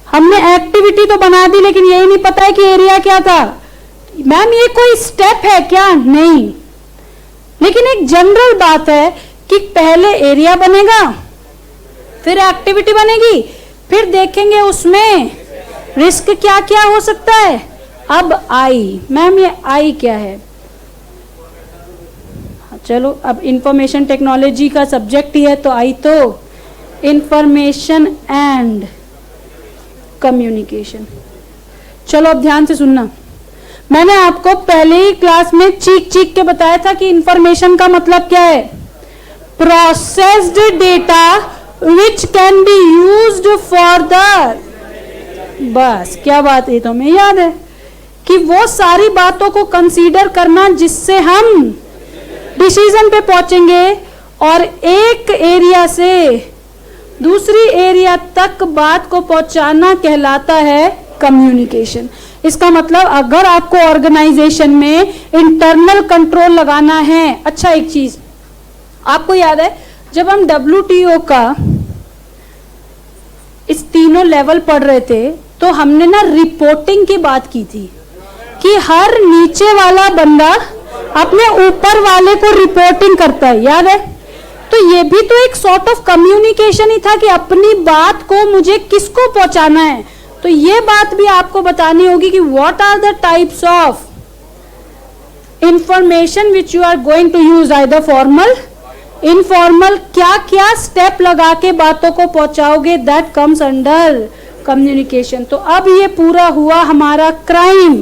हमने एक्टिविटी तो बना दी, लेकिन यही नहीं पता है कि एरिया क्या था। मैम ये कोई स्टेप है क्या? नहीं, लेकिन एक जनरल बात है कि पहले एरिया बनेगा, फिर एक्टिविटी बनेगी, फिर देखेंगे उसमें रिस्क क्या क्या हो सकता है। अब आई, मैम ये आई क्या है? चलो, अब इंफॉर्मेशन टेक्नोलॉजी का सब्जेक्ट ही है तो आई तो इंफॉर्मेशन एंड कम्युनिकेशन। चलो अब ध्यान से सुनना, मैंने आपको पहले ही क्लास में चीख चीख के बताया था कि इंफॉर्मेशन का मतलब क्या है। Processed data which can be used for the, बस क्या बात है, तो हमें याद है कि वो सारी बातों को कंसीडर करना जिससे हम डिसीजन पे पहुंचेंगे और एक एरिया से दूसरी एरिया तक बात को पहुंचाना कहलाता है कम्युनिकेशन। इसका मतलब अगर आपको ऑर्गेनाइजेशन में इंटरनल कंट्रोल लगाना है, अच्छा एक चीज आपको याद है जब हम WTO का इस तीनों लेवल पढ़ रहे थे तो हमने ना रिपोर्टिंग की बात की थी कि हर नीचे वाला बंदा अपने ऊपर वाले को रिपोर्टिंग करता है, याद है? तो ये भी तो एक सॉर्ट ऑफ कम्युनिकेशन ही था कि अपनी बात को मुझे किसको पहुंचाना है। तो ये बात भी आपको बतानी होगी कि what are the types of information which you are going to use, either formal informal, क्या क्या स्टेप लगा के बातों को पहुंचाओगे, दैट कम्स अंडर कम्युनिकेशन। तो अब ये पूरा हुआ हमारा crime,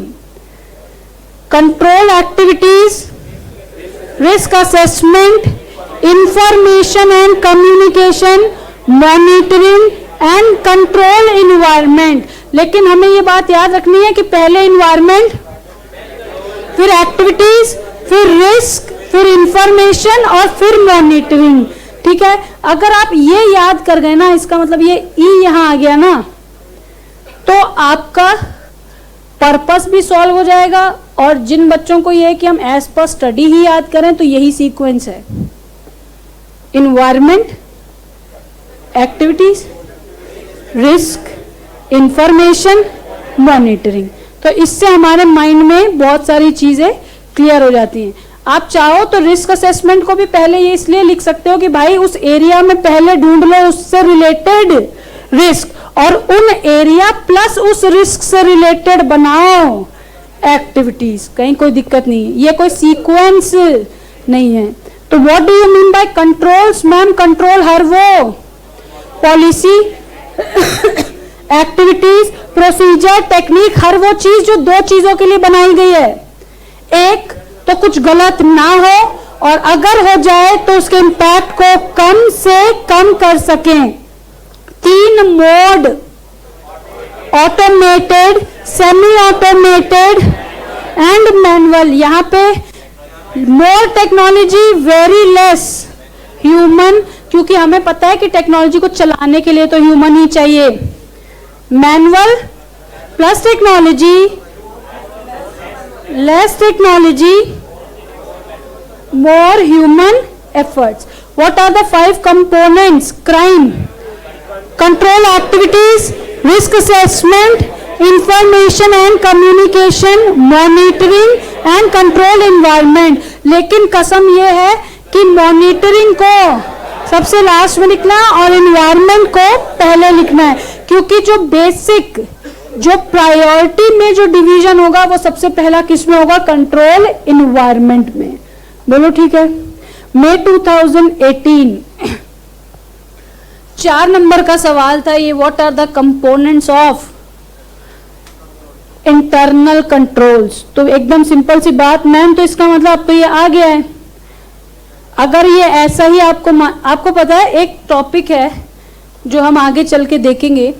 control activities, risk assessment, information and communication, monitoring and control environment. लेकिन हमें ये बात याद रखनी है कि पहले इन्वायरमेंट, फिर एक्टिविटीज, फिर रिस्क, फिर इंफॉर्मेशन और फिर मॉनिटरिंग। ठीक है, अगर आप ये याद कर गए ना, इसका मतलब ये ई यहां आ गया ना, तो आपका पर्पस भी सॉल्व हो जाएगा। और जिन बच्चों को ये है कि हम एज पर स्टडी ही याद करें तो यही सीक्वेंस है, environment, activities, risk, information, monitoring. तो इससे हमारे माइंड में बहुत सारी चीजें क्लियर हो जाती हैं। आप चाहो तो रिस्क असेसमेंट को भी पहले ये इसलिए लिख सकते हो कि भाई उस एरिया में पहले ढूंढ लो उससे रिलेटेड रिस्क, और उन एरिया प्लस उस रिस्क से रिलेटेड बनाओ एक्टिविटीज, कहीं कोई दिक्कत नहीं है, ये कोई सीक्वेंस नहीं है। तो what do you mean by controls? Ma'am control हर वो पॉलिसी, एक्टिविटीज, प्रोसीजर, टेक्निक, हर वो चीज जो दो चीजों के लिए बनाई गई है। एक तो कुछ गलत ना हो, और अगर हो जाए तो उसके इम्पैक्ट को कम से कम कर सकें। 3 mode, automated, semi automated and manual. यहाँ पे मोर टेक्नोलॉजी, वेरी लेस ह्यूमन, क्योंकि हमें पता है कि टेक्नोलॉजी को चलाने के लिए तो ह्यूमन ही चाहिए। Manual plus technology, less technology, more human efforts. What are the 5 components? Crime, control activities, risk assessment, information and communication, monitoring and control environment. लेकिन कसम ये है कि मॉनिटरिंग को सबसे लास्ट में लिखना और एनवायरनमेंट को पहले लिखना है, क्योंकि जो बेसिक, जो प्रायोरिटी में जो डिवीजन होगा वो सबसे पहला किस में होगा? कंट्रोल एनवायरनमेंट में। बोलो ठीक है। मई 2018 4 नंबर का सवाल था ये, what are the components of internal controls. तो एकदम सिंपल सी बात मैम, तो इसका मतलब अब तो ये आ गया है। अगर ये ऐसा ही आपको पता है, एक टॉपिक है जो हम आगे चल के देखेंगे,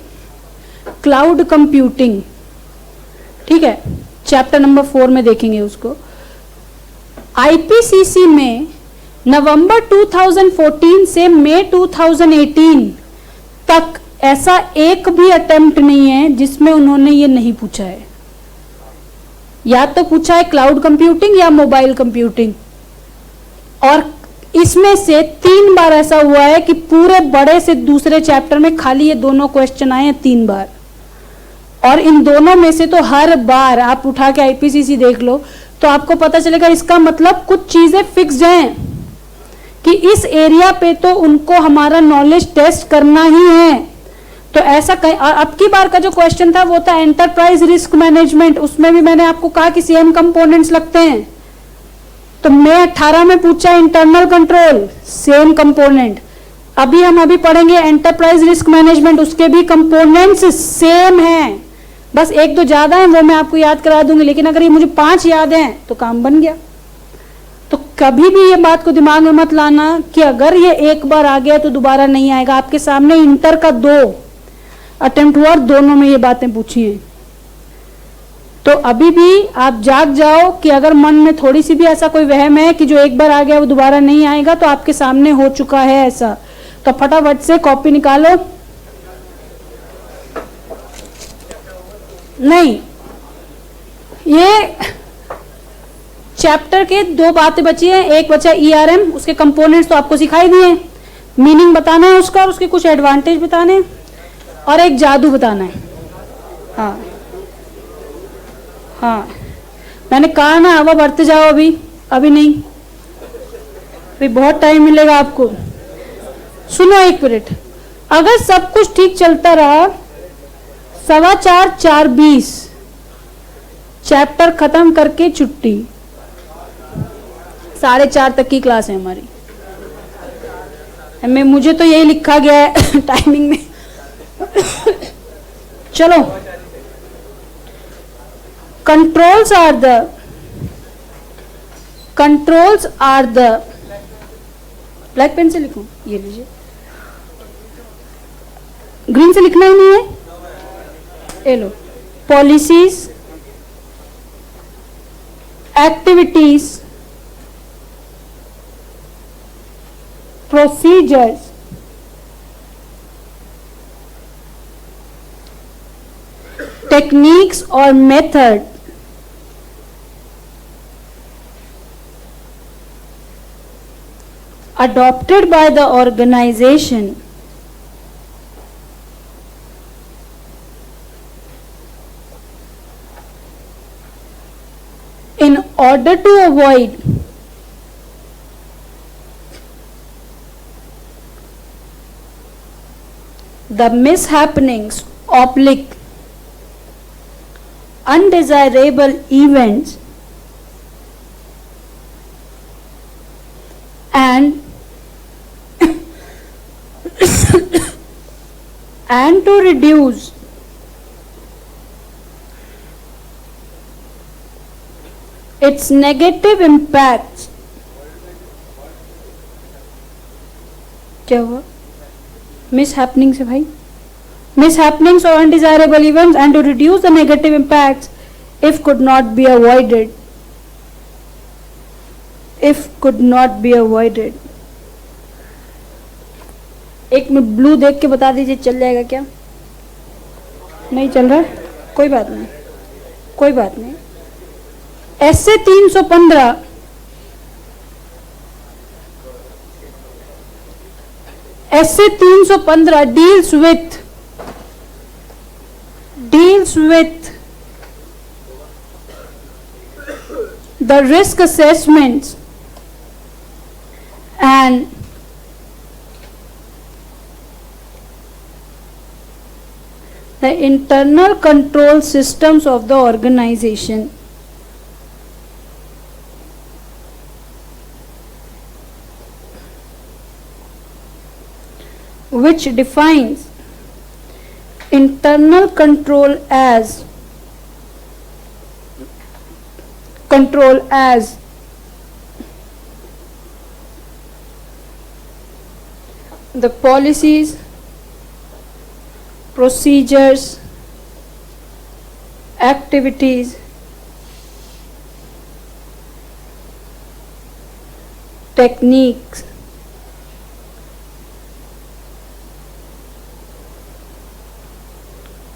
क्लाउड कंप्यूटिंग। ठीक है, चैप्टर नंबर 4 में देखेंगे उसको। आईपीसीसी में नवंबर 2014 से मई 2018 तक ऐसा एक भी अटेम्प्ट नहीं है जिसमें उन्होंने ये नहीं पूछा है। या तो पूछा है क्लाउड कंप्यूटिंग या मोबाइल कंप्यूटिंग, और इसमें से 3 बार ऐसा हुआ है कि पूरे बड़े से दूसरे चैप्टर में खाली ये दोनों क्वेश्चन आए हैं 3 बार, और इन दोनों में से तो हर बार आप उठा के आईपीसीसी देख लो तो आपको पता चलेगा। इसका मतलब कुछ चीजें फिक्स्ड हैं कि इस एरिया पे तो उनको हमारा नॉलेज टेस्ट करना ही है। तो ऐसा कहीं, अब की बार का जो क्वेश्चन था वो था एंटरप्राइज रिस्क मैनेजमेंट, उसमें भी मैंने आपको कहा कि सेम कंपोनेंट्स लगते हैं। तो मैं 18 में पूछा इंटरनल कंट्रोल, सेम कंपोनेंट। हम पढ़ेंगे एंटरप्राइज रिस्क मैनेजमेंट, उसके भी कंपोनेंट्स सेम हैं, बस 1-2 ज्यादा हैं, वो मैं आपको याद करा दूंगी। लेकिन अगर ये मुझे 5 याद हैं तो काम बन गया। तो कभी भी ये बात को दिमाग में मत लाना कि अगर ये एक बार आ गया तो दोबारा नहीं आएगा। आपके सामने इंटर का 2 अटेम्प्ट हुआ और दोनों में ये बातें पूछी हैं। तो अभी भी आप जाग जाओ कि अगर मन में थोड़ी सी भी ऐसा कोई वहम है कि जो एक बार आ गया वो दोबारा नहीं आएगा, तो आपके सामने हो चुका है ऐसा। तो फटाफट से कॉपी निकालो। नहीं, ये चैप्टर के 2 बातें बची हैं। एक बचा ईआरएम, उसके कंपोनेंट्स तो आपको सिखाई दिए, मीनिंग बताना है उसका और उसके कुछ एडवांटेज बताने हैं, और एक जादू बताना है। हाँ, मैंने कहा ना हवा बढ़ते जाओ, अभी नहीं, अभी बहुत टाइम मिलेगा आपको। सुनो 1 मिनट, अगर सब कुछ ठीक चलता रहा 4:15 4:20 चैप्टर खत्म करके छुट्टी। 4:30 तक की क्लास है हमारी। मुझे तो यही लिखा गया है टाइमिंग में। चलो, controls are the black pen से लिखूं, ये लीजिए, ग्रीन से लिखना ही नहीं है, ये लो। पॉलिसीज, एक्टिविटीज, प्रोसीजर्स, टेक्निक्स और method, adopted by the organization in order to avoid the mishappenings, undesirable events and to reduce its negative impacts। क्या हुआ? मिस हैपनिंग से भाई, मिस हैपनिंग्स और undesirable events and to reduce the negative impacts if could not be avoided। एक में blue देख के बता दीजिए, चल जाएगा क्या? नहीं चल रहा? कोई बात नहीं, कोई बात नहीं। ऐसे 315 deals with the risk assessments and the internal control systems of the organization, which defines internal control as the policies, procedures, activities, techniques,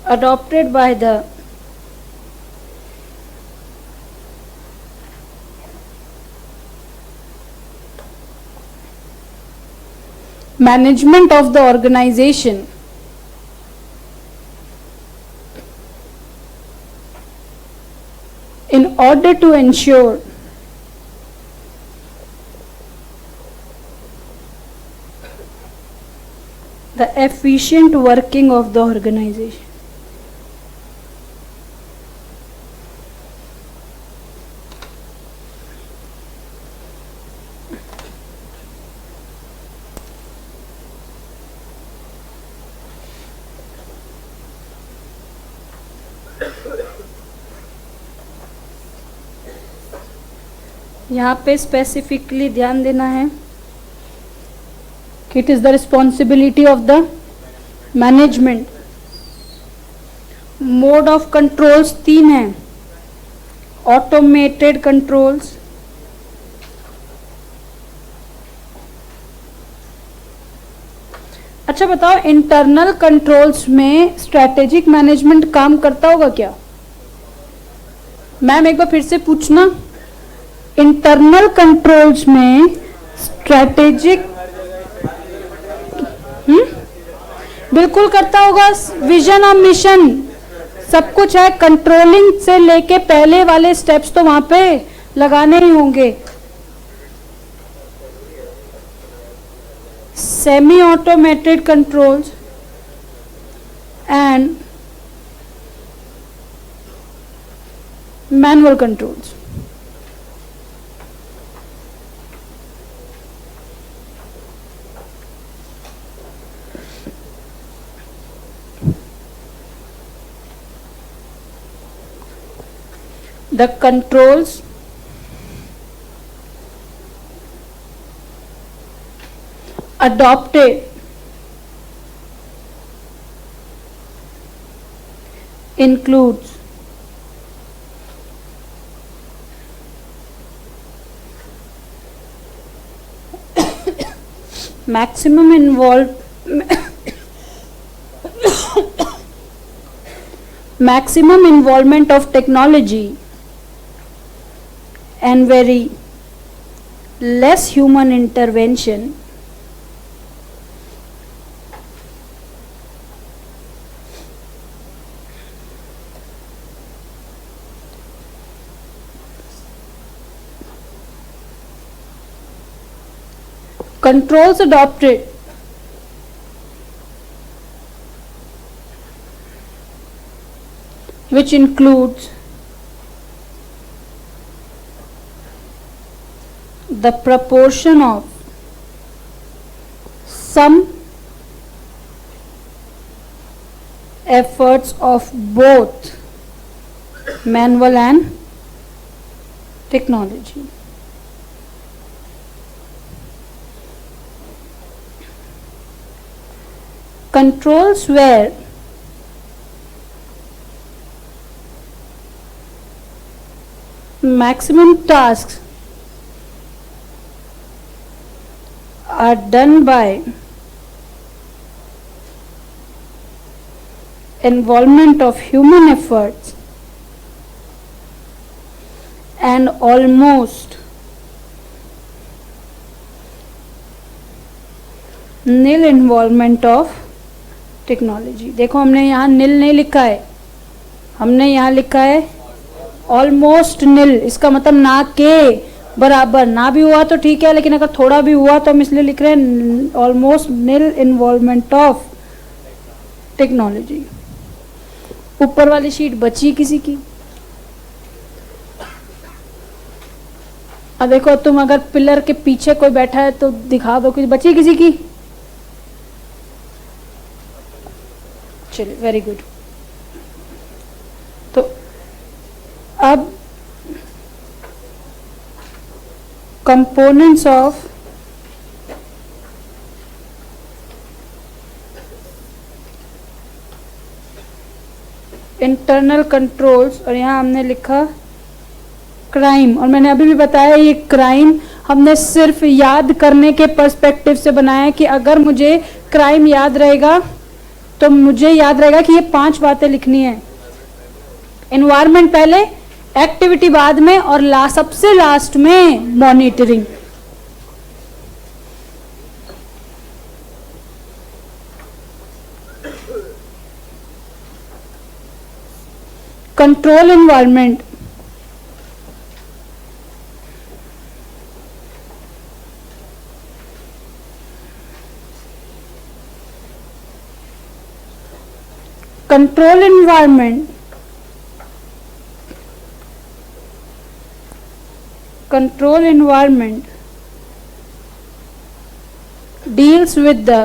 adopted by the management of the organization in order to ensure the efficient working of the organization. यहाँ पे specifically ध्यान देना है कि it is the responsibility of the management. Mode of controls 3 हैं. Automated controls, अच्छा बताओ internal controls में स्ट्रेटेजिक मैनेजमेंट काम करता होगा क्या? मैम एक बार फिर से पूछना. इंटरनल कंट्रोल्स में स्ट्रेटेजिक बिल्कुल करता होगा. विजन और मिशन सब कुछ है. कंट्रोलिंग से लेके पहले वाले स्टेप्स तो वहां पे लगाने ही होंगे. Semi automated controls and manual controls. The controls adopted includes maximum involvement of technology and very less human intervention. Controls adopted which includes the proportion of some efforts of both manual and technology. Controls where maximum tasks are done by involvement of human efforts and almost nil involvement of technology. देखो हमने यहाँ नील नहीं लिखा है, हमने यहाँ लिखा है ऑलमोस्ट नील. इसका मतलब ना के बराबर. ना भी हुआ तो ठीक है, लेकिन अगर थोड़ा भी हुआ तो हम इसलिए लिख रहे हैं almost nil involvement of technology. ऊपर वाली शीट बची किसी की? अब देखो तुम अगर पिलर के पीछे कोई बैठा है तो दिखा दो कि बची किसी की. चलिए वेरी गुड. तो अब कंपोनेंट्स ऑफ इंटरनल कंट्रोल्स, और यहाँ हमने लिखा क्राइम. और मैंने अभी भी बताया ये क्राइम हमने सिर्फ याद करने के पर्सपेक्टिव से बनाया है कि अगर मुझे क्राइम याद रहेगा तो मुझे याद रहेगा कि ये 5 बातें लिखनी है. एनवायरनमेंट पहले, एक्टिविटी बाद में, और सबसे लास्ट में monitoring. control environment, control environment, control environment deals with the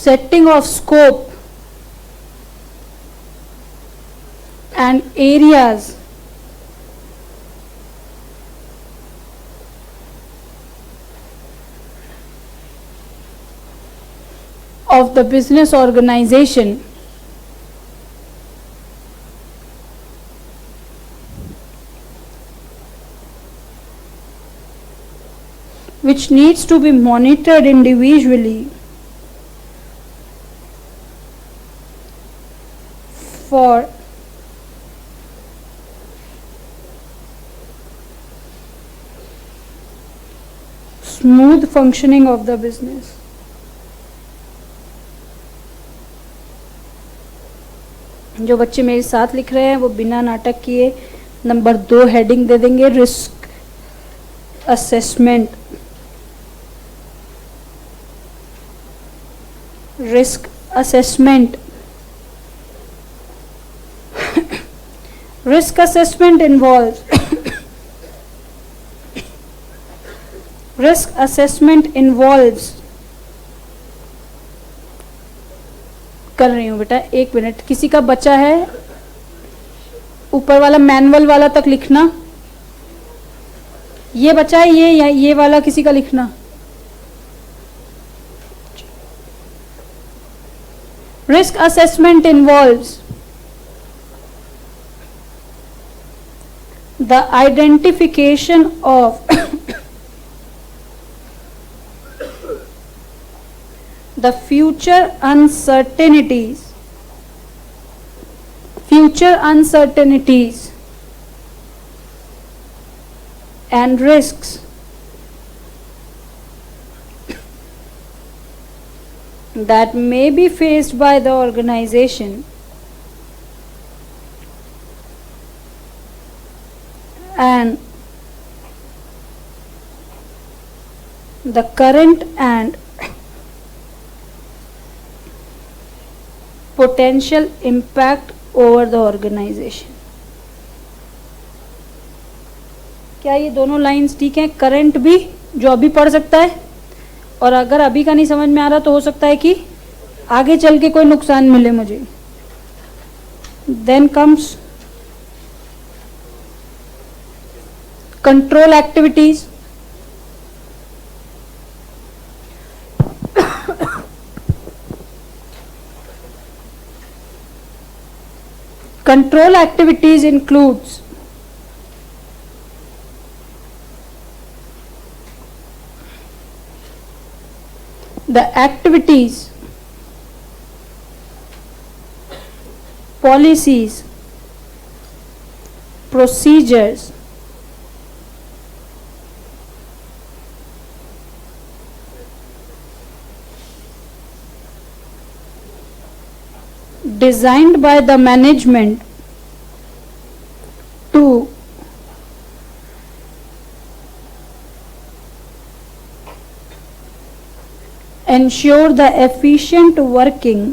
setting of scope and areas of the business organization which needs to be monitored individually for smooth functioning of the business. जो बच्चे मेरे साथ लिख रहे हैं वो बिना नाटक किए नंबर 2 हेडिंग दे देंगे, risk assessment. Risk assessment, risk assessment involves risk assessment involves कर रही हूँ बेटा, एक मिनट, किसी का बचा है ऊपर वाला मैनुअल वाला तक लिखना, ये बचा है ये वाला किसी का लिखना। Risk assessment involves the identification of the future uncertainties and risks that may be faced by the organization and the current and potential impact over the organization। क्या ये दोनों लाइंस ठीक हैं? करंट भी जो अभी पढ़ सकता है, और अगर अभी का नहीं समझ में आ रहा तो हो सकता है कि आगे चल के कोई नुकसान मिले मुझे। Then comes control activities, control activities includes the activities, policies, procedures, designed by the management to ensure the efficient working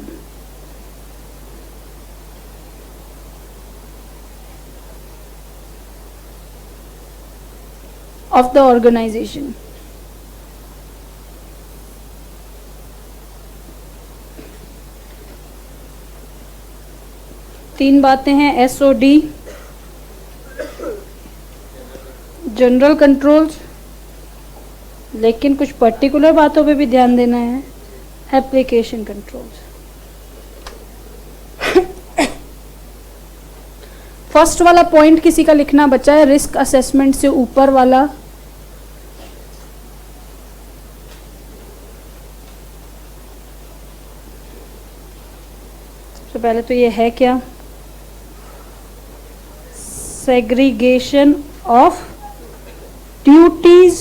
of the organization। तीन बातें हैं, SOD, जनरल कंट्रोल्स, लेकिन कुछ पर्टिकुलर बातों पे भी ध्यान देना है, एप्लीकेशन कंट्रोल्स। फर्स्ट वाला पॉइंट किसी का लिखना बचा है, रिस्क असेसमेंट से ऊपर वाला, सबसे पहले तो ये है क्या, segregation of duties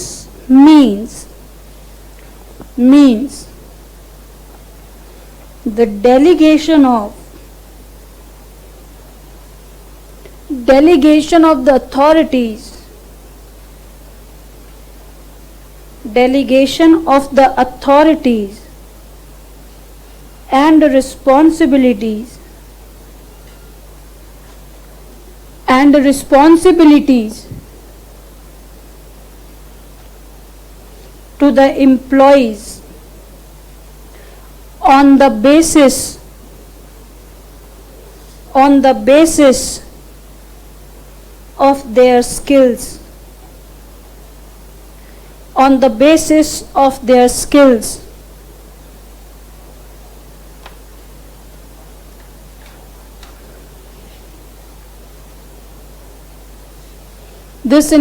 means the delegation of the authorities, delegation of the authorities and responsibilities to the employees on the basis of their skills, This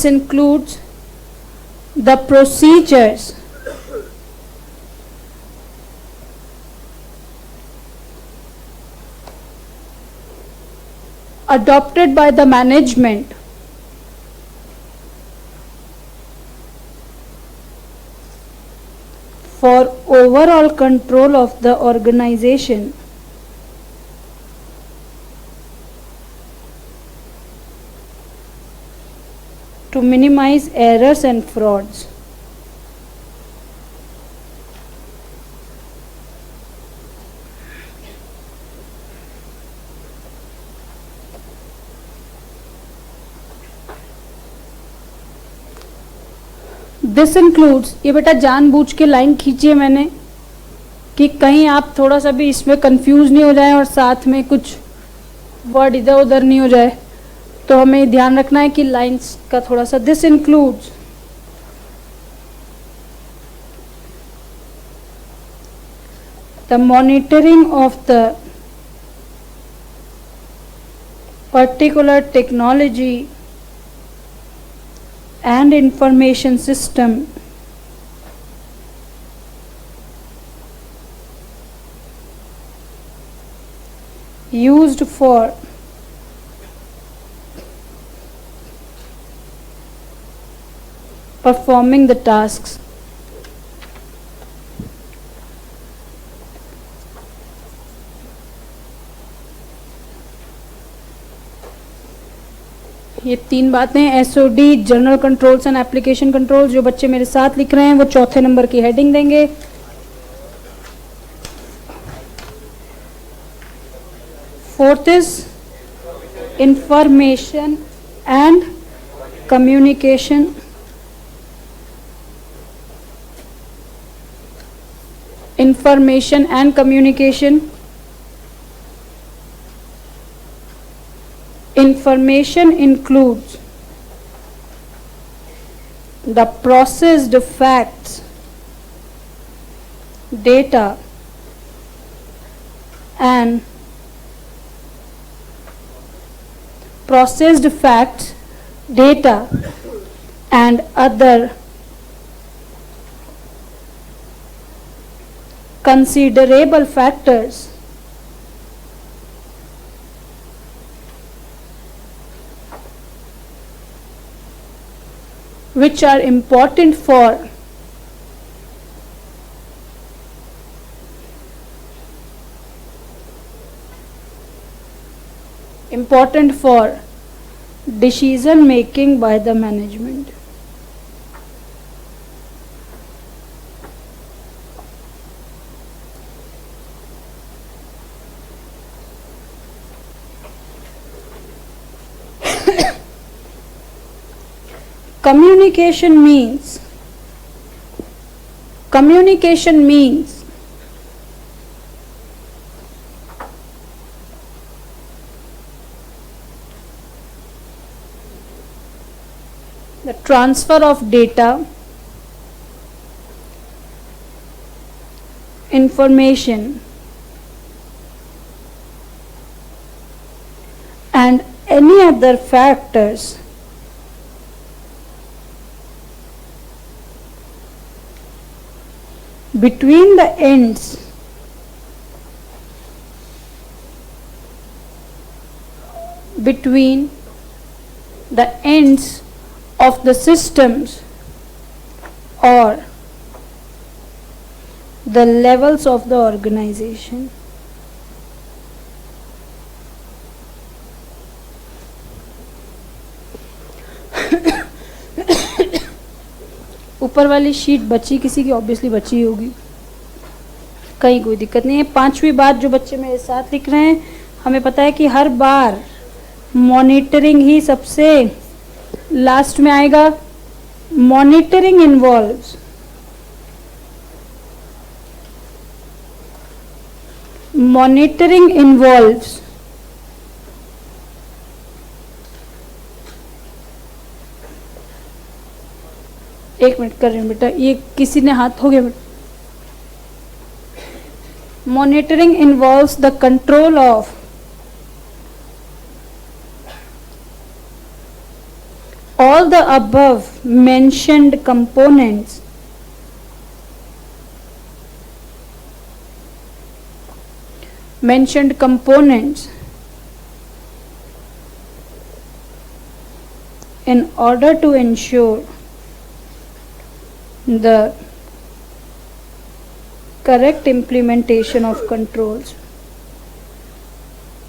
includes the procedures adopted by the management for overall control of the organization, to minimize errors and frauds. This includes, ये बेटा जानबूझ के line खींची है मैंने कि कहीं आप थोड़ा सा भी इसमें कंफ्यूज नहीं हो जाए और साथ में कुछ वर्ड इधर उधर नहीं हो जाए, तो हमें ध्यान रखना है कि लाइंस का थोड़ा सा. This includes the monitoring of the particular technology and information system used for performing the tasks. ये तीन बातें SOD, general controls and application controls, जो बच्चे मेरे साथ लिख रहे हैं वो चौथे नंबर की हेडिंग देंगे. Fourth is information and communication. Information includes the processed facts, data, and other considerable factors which are important for decision making by the management. Communication means the transfer of data, information, and any other factors between the ends of the systems or the levels of the organization. ऊपर वाली sheet बची किसी की, obviously बची होगी, कहीं कोई दिक्कत नहीं है। पांचवी बात जो बच्चे मेरे साथ लिख रहे हैं, हमें पता है कि हर बार मॉनिटरिंग ही सबसे लास्ट में आएगा। मॉनिटरिंग इन्वॉल्व्स एक मिनट कर रही हूँ बेटा, ये किसी ने हाथ हो गया बेटा। Monitoring involves the control of all the above mentioned components in order to ensure the correct implementation of controls.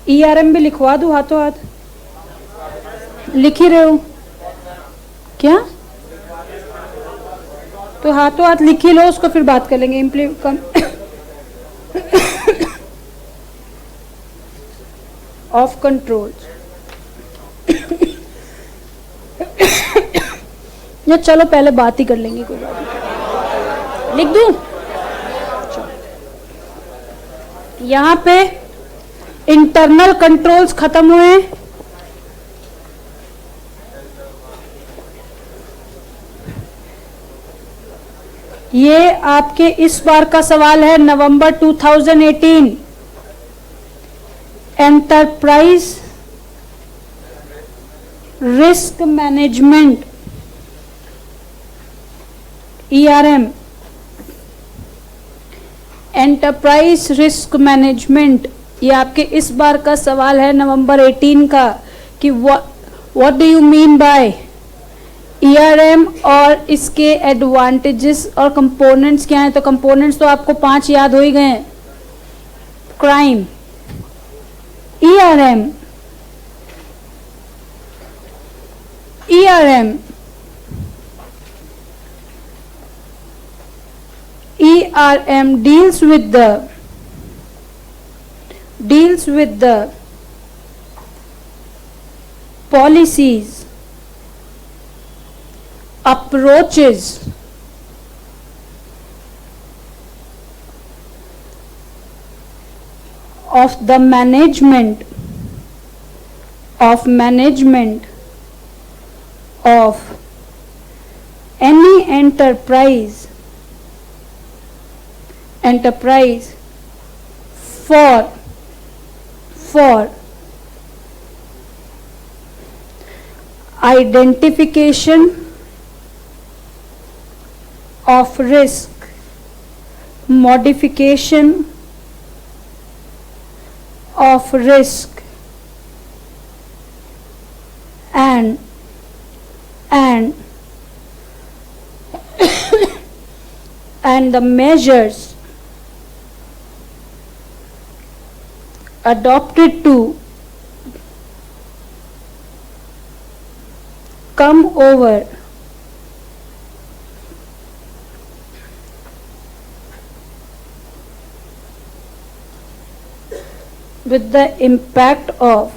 ERM भी लिखवा दूं हाथों हाथ? लिख ही रहे हो क्या? तो हाथों हाथ लिख ही लो, उसको फिर बात कर लेंगे। ऑफ कंट्रोल्स या चलो पहले बात ही कर लेंगे, कोई बात नहीं, लिख दूं? यहां पे इंटरनल कंट्रोल्स खत्म हुए हैं। ये आपके इस बार का सवाल है, नवंबर 2018, enterprise risk management ERM, enterprise risk management, ये आपके इस बार का सवाल है नवंबर 18 का, कि what do you mean bye ERM और इसके एडवांटेजेस और कंपोनेंट्स क्या हैं। तो कंपोनेंट्स तो आपको 5 याद हो ही गए हैं। Crime, ERM deals with the policies, approaches, of the management of any enterprise for identification of risk, modification of risk, and and the measures adopted to come over with the impact of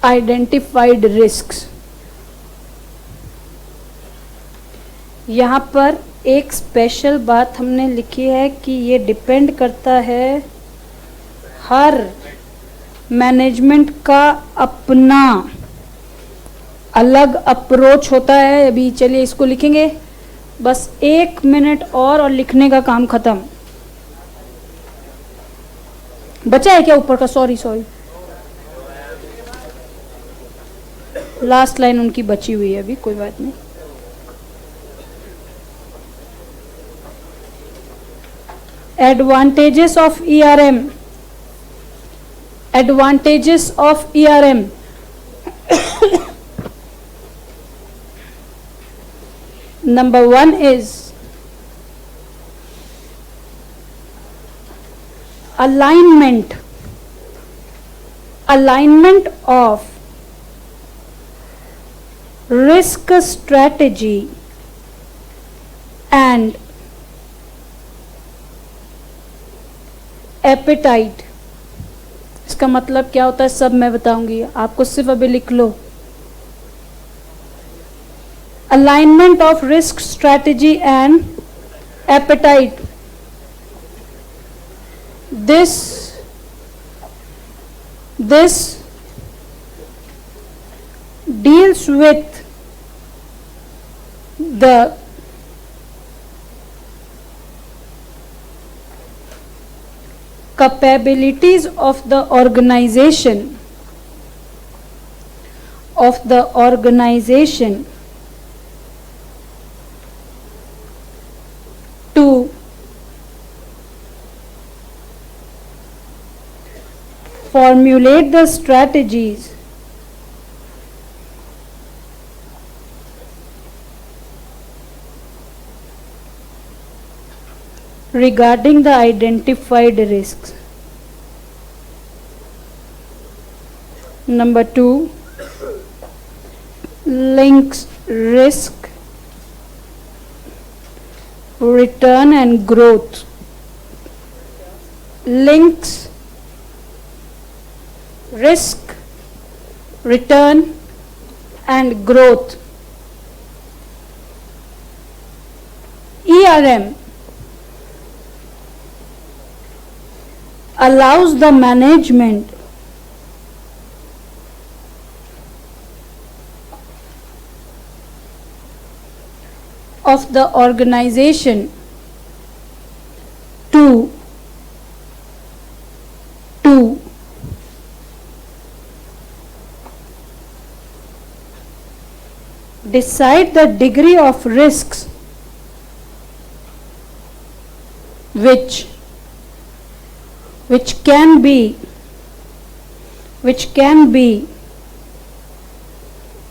identified risks। यहाँ पर एक special बात हमने लिखी है कि ये depend करता है, हर मैनेजमेंट का अपना अलग अप्रोच होता है। अभी चलिए इसको लिखेंगे, बस 1 मिनट और लिखने का काम खत्म। बचा है क्या ऊपर का? सॉरी लास्ट लाइन उनकी बची हुई है अभी, कोई बात नहीं। Advantages of ERM Number one is alignment. Alignment of risk strategy and appetite. इसका मतलब क्या होता है सब मैं बताऊंगी, आपको सिर्फ अभी लिख लो. Alignment of risk strategy and appetite. This deals with the capabilities of the organization to formulate the strategies regarding the identified risks. Number two, links risk, return and growth. Links risk, return and growth. ERM allows the management of the organization to decide the degree of risks which can be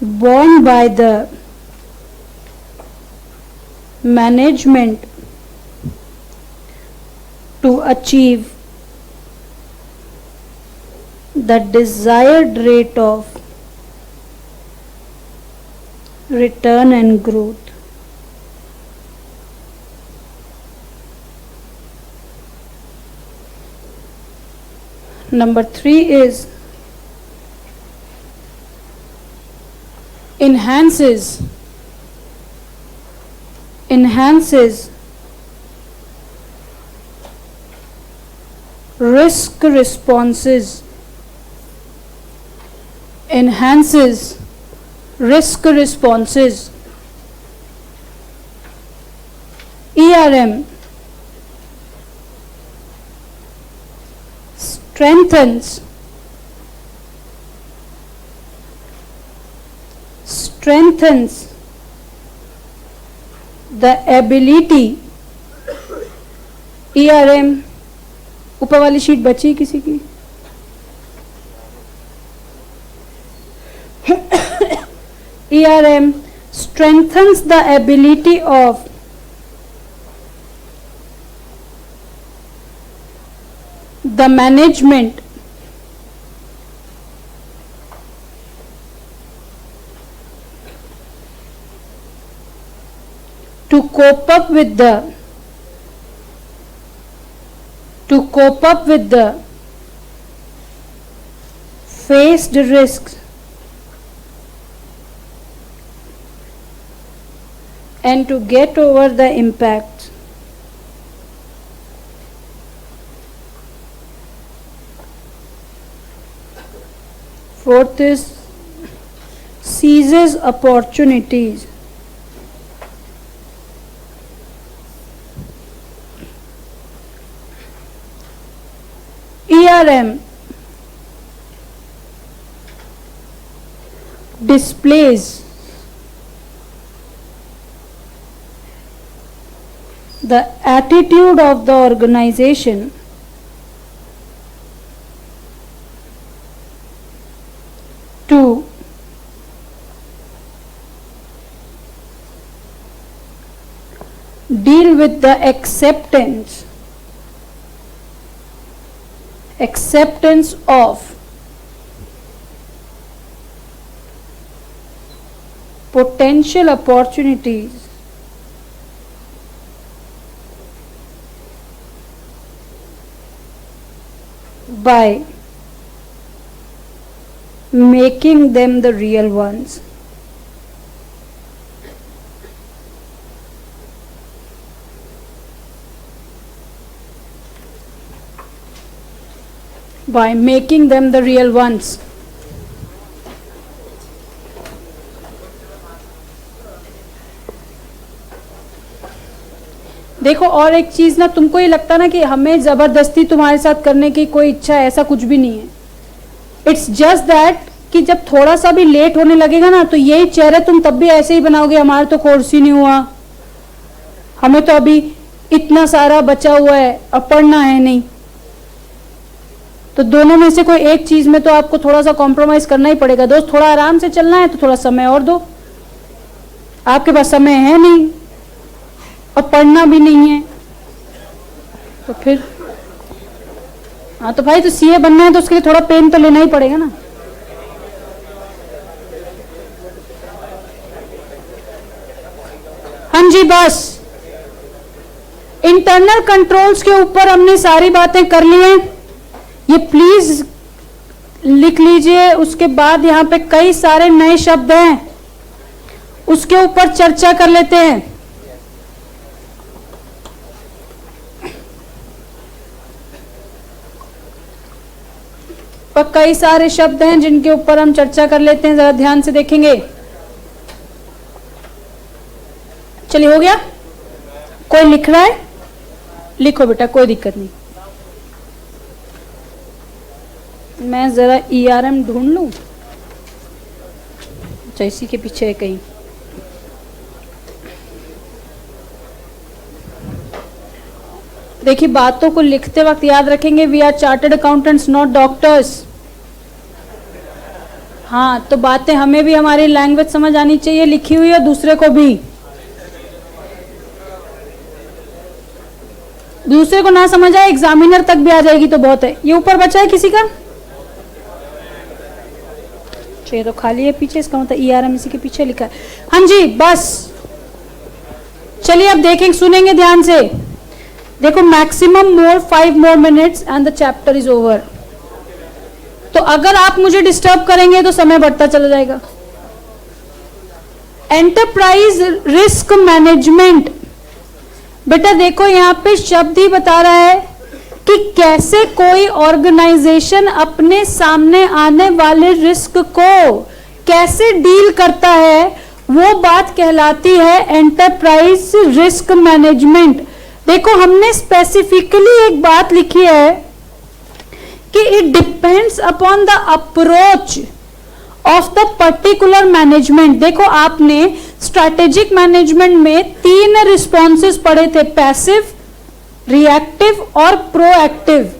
borne by the management to achieve the desired rate of return and growth. Number three is enhances risk responses. Enhances risk responses. ERM strengthens the ability. ERM ऊपर वाली sheet बची किसी की? ERM strengthens the ability of the management to cope up with the faced risks and to get over the impact. Fourth is seizes opportunities. ERM displays the attitude of the organization to deal with the acceptance of potential opportunities by making them the real ones. By making them the real ones. देखो, और एक चीज ना, तुमको ये लगता ना कि हमें जबरदस्ती तुम्हारे साथ करने की कोई इच्छा है, ऐसा कुछ भी नहीं है. इट्स जस्ट दैट कि जब थोड़ा सा भी लेट होने लगेगा ना, तो यही चेहरे तुम तब भी ऐसे ही बनाओगे, हमारा तो कोर्स ही नहीं हुआ, हमें तो अभी इतना सारा बचा हुआ है, अब पढ़ना है नहीं. तो दोनों में से कोई एक चीज में तो आपको थोड़ा सा कॉम्प्रोमाइज करना ही पड़ेगा. दोस्त, थोड़ा आराम से चलना है तो थोड़ा समय और दो. आपके पास समय है नहीं और पढ़ना भी नहीं है, तो फिर हाँ, तो भाई, तो सीए बनना है तो उसके लिए थोड़ा पेन तो लेना ही पड़ेगा ना. हाँ जी, बस इंटरनल कंट्रोल्स के ऊपर हमने सारी बातें कर ली हैं. ये प्लीज लिख लीजिए. उसके बाद यहां पे कई सारे नए शब्द हैं, उसके ऊपर चर्चा कर लेते हैं. और कई सारे शब्द हैं जिनके ऊपर हम चर्चा कर लेते हैं, जरा ध्यान से देखेंगे. चलिए, हो गया? कोई लिख रहा है? लिखो बेटा, कोई दिक्कत नहीं. मैं जरा ERM ढूंढ लूं. अच्छा, इसी के पीछे है कहीं. देखिए, बातों को लिखते वक्त याद रखेंगे, we are chartered accountants not doctors. हाँ, तो बातें हमें भी हमारी लैंग्वेज समझ आनी चाहिए, लिखी हुई, और दूसरे को भी. दूसरे को ना समझ आए, एग्जामिनर तक भी आ जाएगी तो बहुत है. ये ऊपर बचा है किसी का? ये तो खाली है पीछे, इसका मतलब ERM इसी के पीछे लिखा है. हाँ जी, बस. चलिए अब देखेंगे, सुनेंगे ध्यान से. देखो, maximum more 5 more minutes and the chapter is over. तो अगर आप मुझे डिस्टर्ब करेंगे तो समय बढ़ता चला जाएगा. Enterprise risk management. बेटा देखो, यहां पे शब्द ही बता रहा है कि कैसे कोई ऑर्गेनाइजेशन अपने सामने आने वाले रिस्क को कैसे डील करता है, वो बात कहलाती है एंटरप्राइज रिस्क मैनेजमेंट. देखो, हमने स्पेसिफिकली एक बात लिखी है कि it depends upon the approach of the particular management. देखो, आपने स्ट्रैटेजिक मैनेजमेंट में 3 रिस्पॉन्सेस पढ़े थे, पैसिव, रिएक्टिव और प्रोएक्टिव.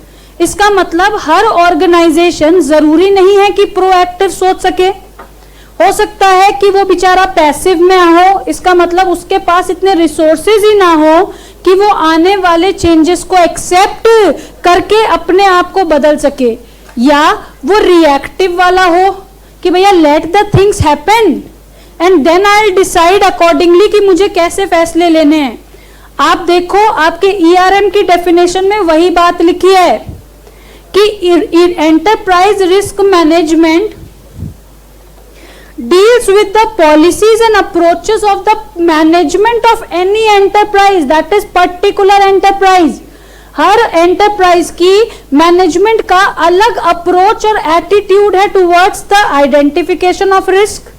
इसका मतलब हर ऑर्गेनाइजेशन जरूरी नहीं है कि प्रोएक्टिव सोच सके. हो सकता है कि वो बेचारा पैसिव में हो, इसका मतलब उसके पास इतने रिसोर्सेज ही ना हो कि वो आने वाले चेंजेस को एक्सेप्ट करके अपने आप को बदल सके. या वो रिएक्टिव वाला हो कि भैया let the things happen and then I will decide accordingly कि मुझे कैसे फैसले लेने हैं. आप देखो, आपके ERM की डेफिनेशन में वही बात लिखी है कि enterprise risk management deals with the policies and approaches of the management of any enterprise, that is particular enterprise. Her enterprise की मैनेजमेंट का अलग अप्रोच और एटीट्यूड है towards the identification of risk.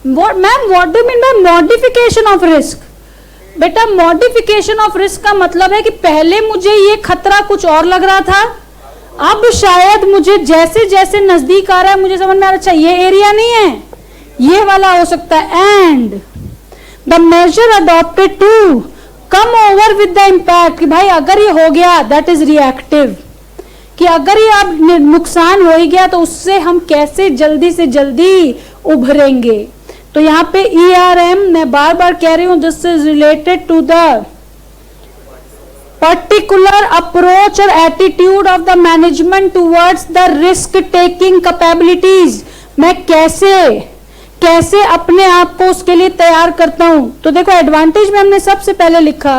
Ma'am, what do mean by modification of risk? बेटा, modification of risk का मतलब है कि पहले मुझे ये खतरा कुछ और लग रहा था, अब शायद मुझे जैसे जैसे नजदीक आ रहा है मुझे समझ में आ रहा, अच्छा ये एरिया नहीं है, ये वाला हो सकता है. And the measure adopted to come over with the impact, कि भाई अगर ये हो गया, दैट इज रिएक्टिव, कि अगर ये अब नुकसान हो ही गया तो उससे हम कैसे जल्दी से जल्दी उभरेंगे. तो यहाँ पे ERM, मैं बार बार कह रही हूं, this is related to the particular approach और attitude of the management towards the risk taking capabilities. मैं कैसे अपने आप को उसके लिए तैयार करता हूं। तो देखो एडवांटेज में हमने सबसे पहले लिखा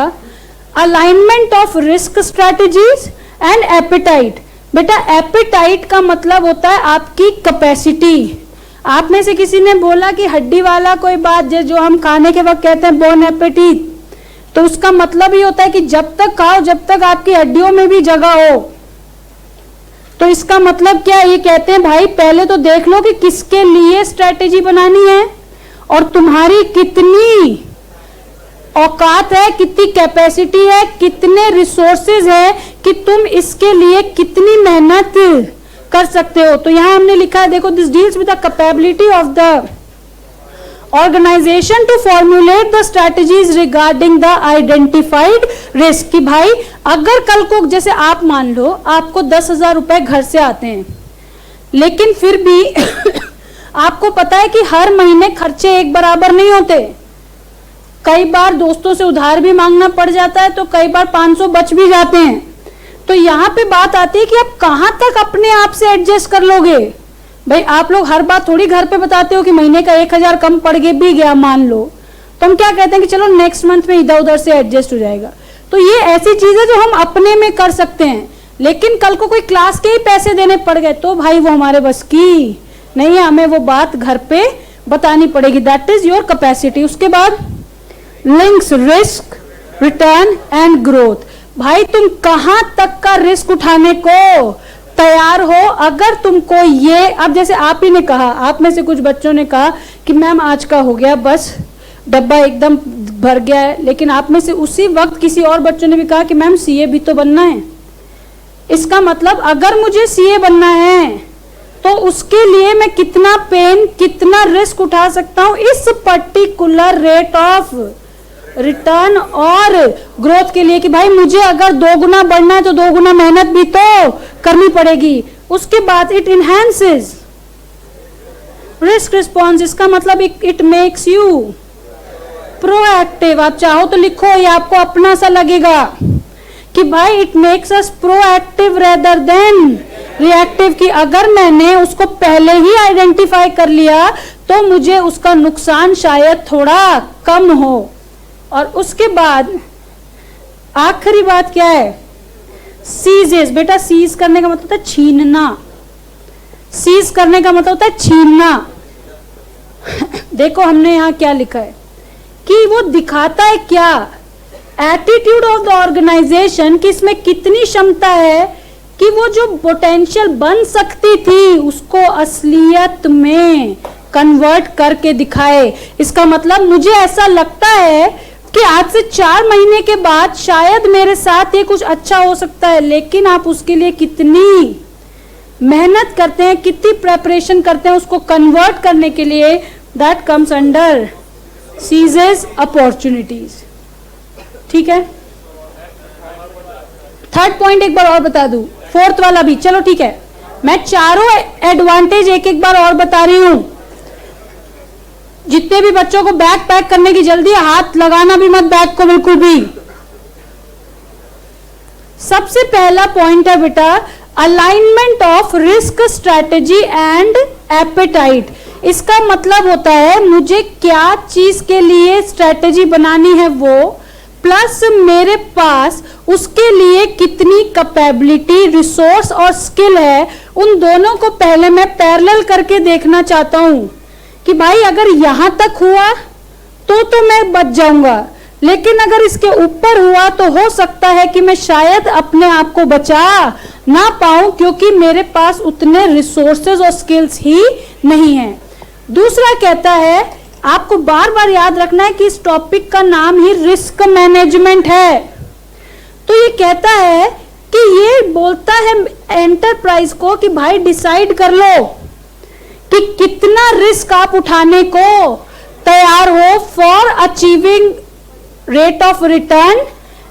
alignment of risk strategies and appetite. बेटा एपेटाइट का मतलब होता है आपकी कैपेसिटी। आप में से किसी ने बोला कि हड्डी वाला कोई बात जो हम खाने के वक्त कहते हैं बोन एपेटीट, तो उसका मतलब ही होता है कि जब तक खाओ जब तक आपकी हड्डियों में भी जगह हो। तो इसका मतलब क्या, ये कहते हैं भाई पहले तो देख लो कि किसके लिए स्ट्रेटेजी बनानी है और तुम्हारी कितनी औकात है, कितनी कैपेसिटी है, कितने रिसोर्सेज है कि तुम इसके लिए कितनी मेहनत कर सकते हो। तो यहां हमने लिखा है देखो, this deals with the capability of the organisation to formulate the strategies regarding the identified risk. कि भाई अगर कल को जैसे आप मान लो आपको 10,000 रुपए घर से आते हैं, लेकिन फिर भी आपको पता है कि हर महीने खर्चे एक बराबर नहीं होते, कई बार दोस्तों से उधार भी मांगना पड़ जाता है, तो कई बार 500 बच भी जाते हैं। तो यहाँ पे बात आती है कि आप कहां तक अपने आप से एडजस्ट कर लोगे। भाई आप लोग हर बात थोड़ी घर पे बताते हो कि महीने का 1,000 कम पड़ भी गया मान लो, तो हम क्या कहते हैं कि चलो नेक्स्ट मंथ में इधर उधर से एडजस्ट हो जाएगा। तो ये ऐसी चीज है जो हम अपने में कर सकते हैं, लेकिन कल को कोई क्लास के ही पैसे देने पड़ गए तो भाई वो हमारे बस की नहीं है, हमें वो बात घर पे बतानी पड़ेगी। That is your capacity. उसके बाद links risk return and growth. भाई तुम कहां तक का रिस्क उठाने को तैयार हो। अगर तुमको ये, अब जैसे आप ही ने कहा, आप में से कुछ बच्चों ने कहा कि मैम आज का हो गया, बस डब्बा एकदम भर गया है, लेकिन आप में से उसी वक्त किसी और बच्चों ने भी कहा कि मैम सीए भी तो बनना है। इसका मतलब अगर मुझे सीए बनना है तो उसके लिए मैं कितना पेन, कितना रिस्क उठा सकता हूं इस पर्टिकुलर रेट ऑफ रिटर्न और ग्रोथ के लिए। कि भाई मुझे अगर 2 गुना बढ़ना है तो 2 गुना मेहनत भी तो करनी पड़ेगी। उसके बाद इट इनहैंसेस रिस्क रिस्पॉन्स। इसका मतलब इट मेक्स यू प्रोएक्टिव। आप चाहो तो लिखो, ये आपको अपना सा लगेगा कि भाई it makes us proactive rather than reactive. कि अगर मैंने उसको पहले ही आइडेंटिफाई कर लिया तो मुझे उसका नुकसान शायद थोड़ा कम हो। और उसके बाद आखिरी बात क्या है, सीजेस। बेटा सीज करने का मतलब होता है छीनना। सीज करने का मतलब होता है छीनना। देखो हमने यहां क्या लिखा है कि वो दिखाता है क्या, एटीट्यूड ऑफ द ऑर्गेनाइजेशन, कि इसमें कितनी क्षमता है कि वो जो पोटेंशियल बन सकती थी उसको असलियत में कन्वर्ट करके दिखाए। इसका मतलब मुझे ऐसा लगता है कि आज से 4 महीने के बाद शायद मेरे साथ ये कुछ अच्छा हो सकता है, लेकिन आप उसके लिए कितनी मेहनत करते हैं, कितनी प्रेपरेशन करते हैं उसको कन्वर्ट करने के लिए, that comes under seizes opportunities. ठीक है, थर्ड पॉइंट एक बार और बता दूं, फोर्थ वाला भी। चलो ठीक है, मैं चारों एडवांटेज एक एक बार और बता रही हूं। जितने भी बच्चों को बैग पैक करने की जल्दी, हाथ लगाना भी मत बैग को बिल्कुल भी। सबसे पहला पॉइंट है बेटा alignment of risk strategy and appetite. इसका मतलब होता है मुझे क्या चीज के लिए स्ट्रैटेजी बनानी है वो, प्लस मेरे पास उसके लिए कितनी कैपेबिलिटी, रिसोर्स और स्किल है। उन दोनों को पहले मैं पैरेलल करके देखना चाहता हूं कि भाई अगर यहां तक हुआ तो मैं बच जाऊंगा, लेकिन अगर इसके ऊपर हुआ तो हो सकता है कि मैं शायद अपने आप को बचा ना पाऊं, क्योंकि मेरे पास उतने रिसोर्सेज और स्किल्स ही नहीं है। दूसरा कहता है, आपको बार बार याद रखना है कि इस टॉपिक का नाम ही रिस्क मैनेजमेंट है। तो ये कहता है कि ये बोलता है एंटरप्राइज को कि भाई डिसाइड कर लो कि कितना रिस्क आप उठाने को तैयार हो for achieving rate of return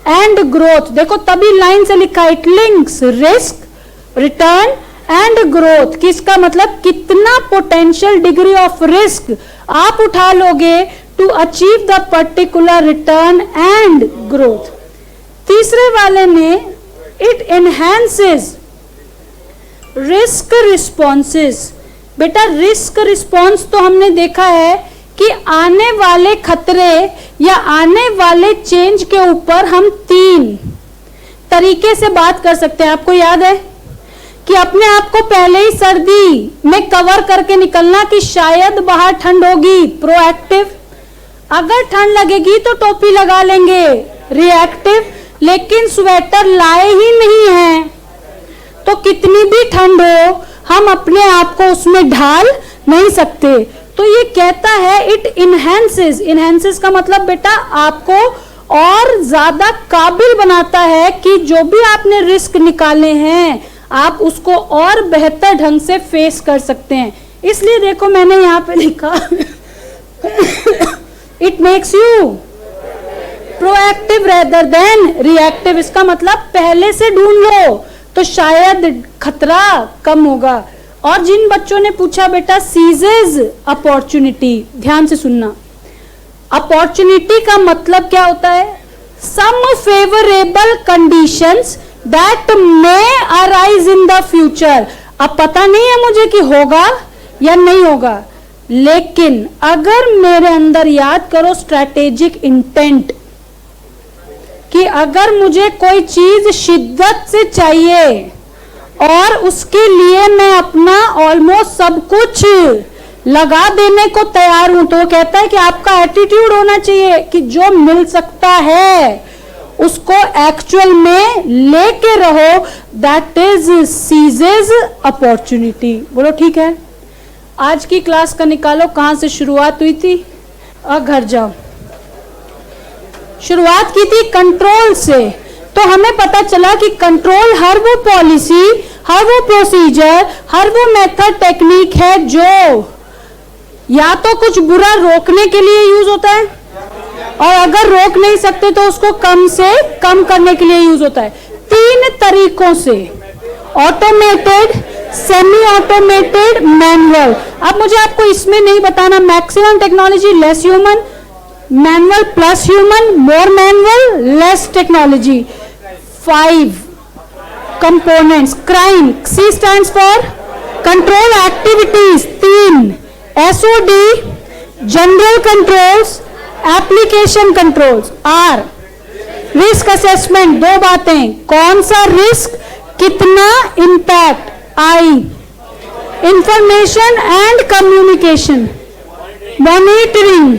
and growth. देखो तभी लाइन से लिखा it links risk return and growth, कि इसका मतलब कितना पोटेंशियल डिग्री ऑफ रिस्क आप उठा लोगे to achieve the particular return and growth. तीसरे वाले ने इट एनहांसेस रिस्क रिस्पॉन्सेस। बेटा रिस्क रिस्पॉन्स तो हमने देखा है कि आने वाले खतरे या आने वाले चेंज के ऊपर हम 3 तरीके से बात कर सकते हैं। आपको याद है कि अपने आप को पहले ही सर्दी में कवर करके निकलना कि शायद बाहर ठंड होगी, प्रोएक्टिव। अगर ठंड लगेगी तो टोपी लगा लेंगे, रिएक्टिव। लेकिन स्वेटर लाए ही नहीं है तो कितनी भी ठंड हो हम अपने आप को उसमें ढाल नहीं सकते। तो ये कहता है इट इनहेंसेस। इनहेंसेस का मतलब बेटा आपको और ज्यादा काबिल बनाता है कि जो भी आपने रिस्क निकाले हैं आप उसको और बेहतर ढंग से फेस कर सकते हैं। इसलिए देखो मैंने यहाँ पे लिखा it makes you proactive rather than reactive. इसका मतलब पहले से ढूंढ लो तो शायद खतरा कम होगा। और जिन बच्चों ने पूछा बेटा सीजेज अपॉर्चुनिटी, ध्यान से सुनना। अपॉर्चुनिटी का मतलब क्या होता है? Some favourable conditions that may arise in the future. अब पता नहीं है मुझे कि होगा या नहीं होगा, लेकिन अगर मेरे अंदर, याद करो स्ट्रैटेजिक इंटेंट, कि अगर मुझे कोई चीज शिद्दत से चाहिए और उसके लिए मैं अपना ऑलमोस्ट सब कुछ लगा देने को तैयार हूं, तो वो कहता है कि आपका एटीट्यूड होना चाहिए कि जो मिल सकता है उसको एक्चुअल में लेके रहो। That is seizes opportunity. बोलो ठीक है। आज की क्लास का निकालो कहां से शुरुआत हुई थी और घर जाओ। शुरुआत की थी कंट्रोल से। तो हमें पता चला कि कंट्रोल हर वो पॉलिसी, हर वो प्रोसीजर, हर वो मेथड, टेक्निक है जो या तो कुछ बुरा रोकने के लिए यूज होता है और अगर रोक नहीं सकते तो उसको कम से कम करने के लिए यूज होता है। 3 तरीकों से, ऑटोमेटेड, सेमी ऑटोमेटेड, मैनुअल। अब मुझे आपको इसमें नहीं बताना maximum technology less human, manual plus human, more manual less technology. 5 components. Crime, C stands for control activities 3, SOD general controls, application controls. R risk assessment, 2 बातें, कौन सा रिस्क, कितना impact. I information and communication, monitoring,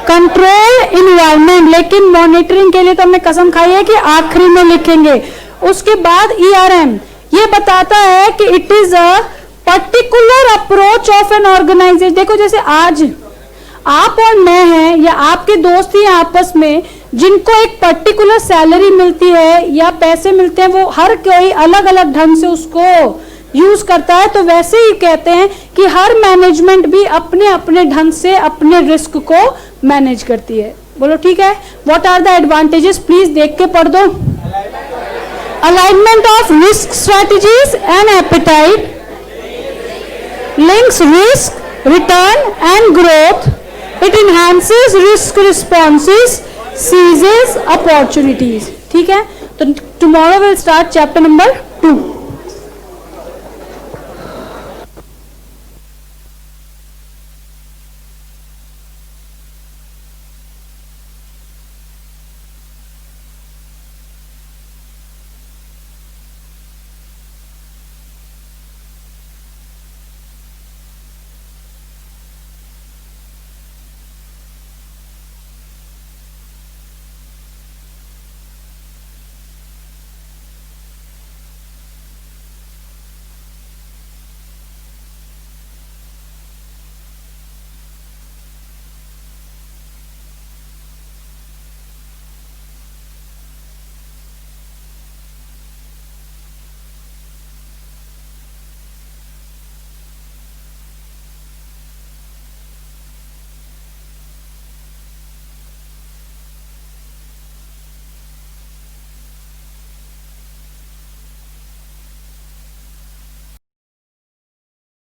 control environment. लेकिन monitoring के लिए तो हमने कसम खाई है कि आखिरी में लिखेंगे। उसके बाद ERM, ये बताता है कि it is a particular approach of an organisation. देखो जैसे आज आप और मैं हैं या आपके दोस्त ही आपस में जिनको एक पर्टिकुलर सैलरी मिलती है या पैसे मिलते हैं, वो हर कोई अलग अलग ढंग से उसको यूज करता है। तो वैसे ही कहते हैं कि हर मैनेजमेंट भी अपने अपने ढंग से अपने रिस्क को मैनेज करती है। बोलो ठीक है। What are the advantages, please देख के पढ़ दो। Alignment of risk strategies and appetite, links risk, return and growth, it enhances risk responses, seizes opportunities. ठीक है, तो tomorrow will start chapter number 2।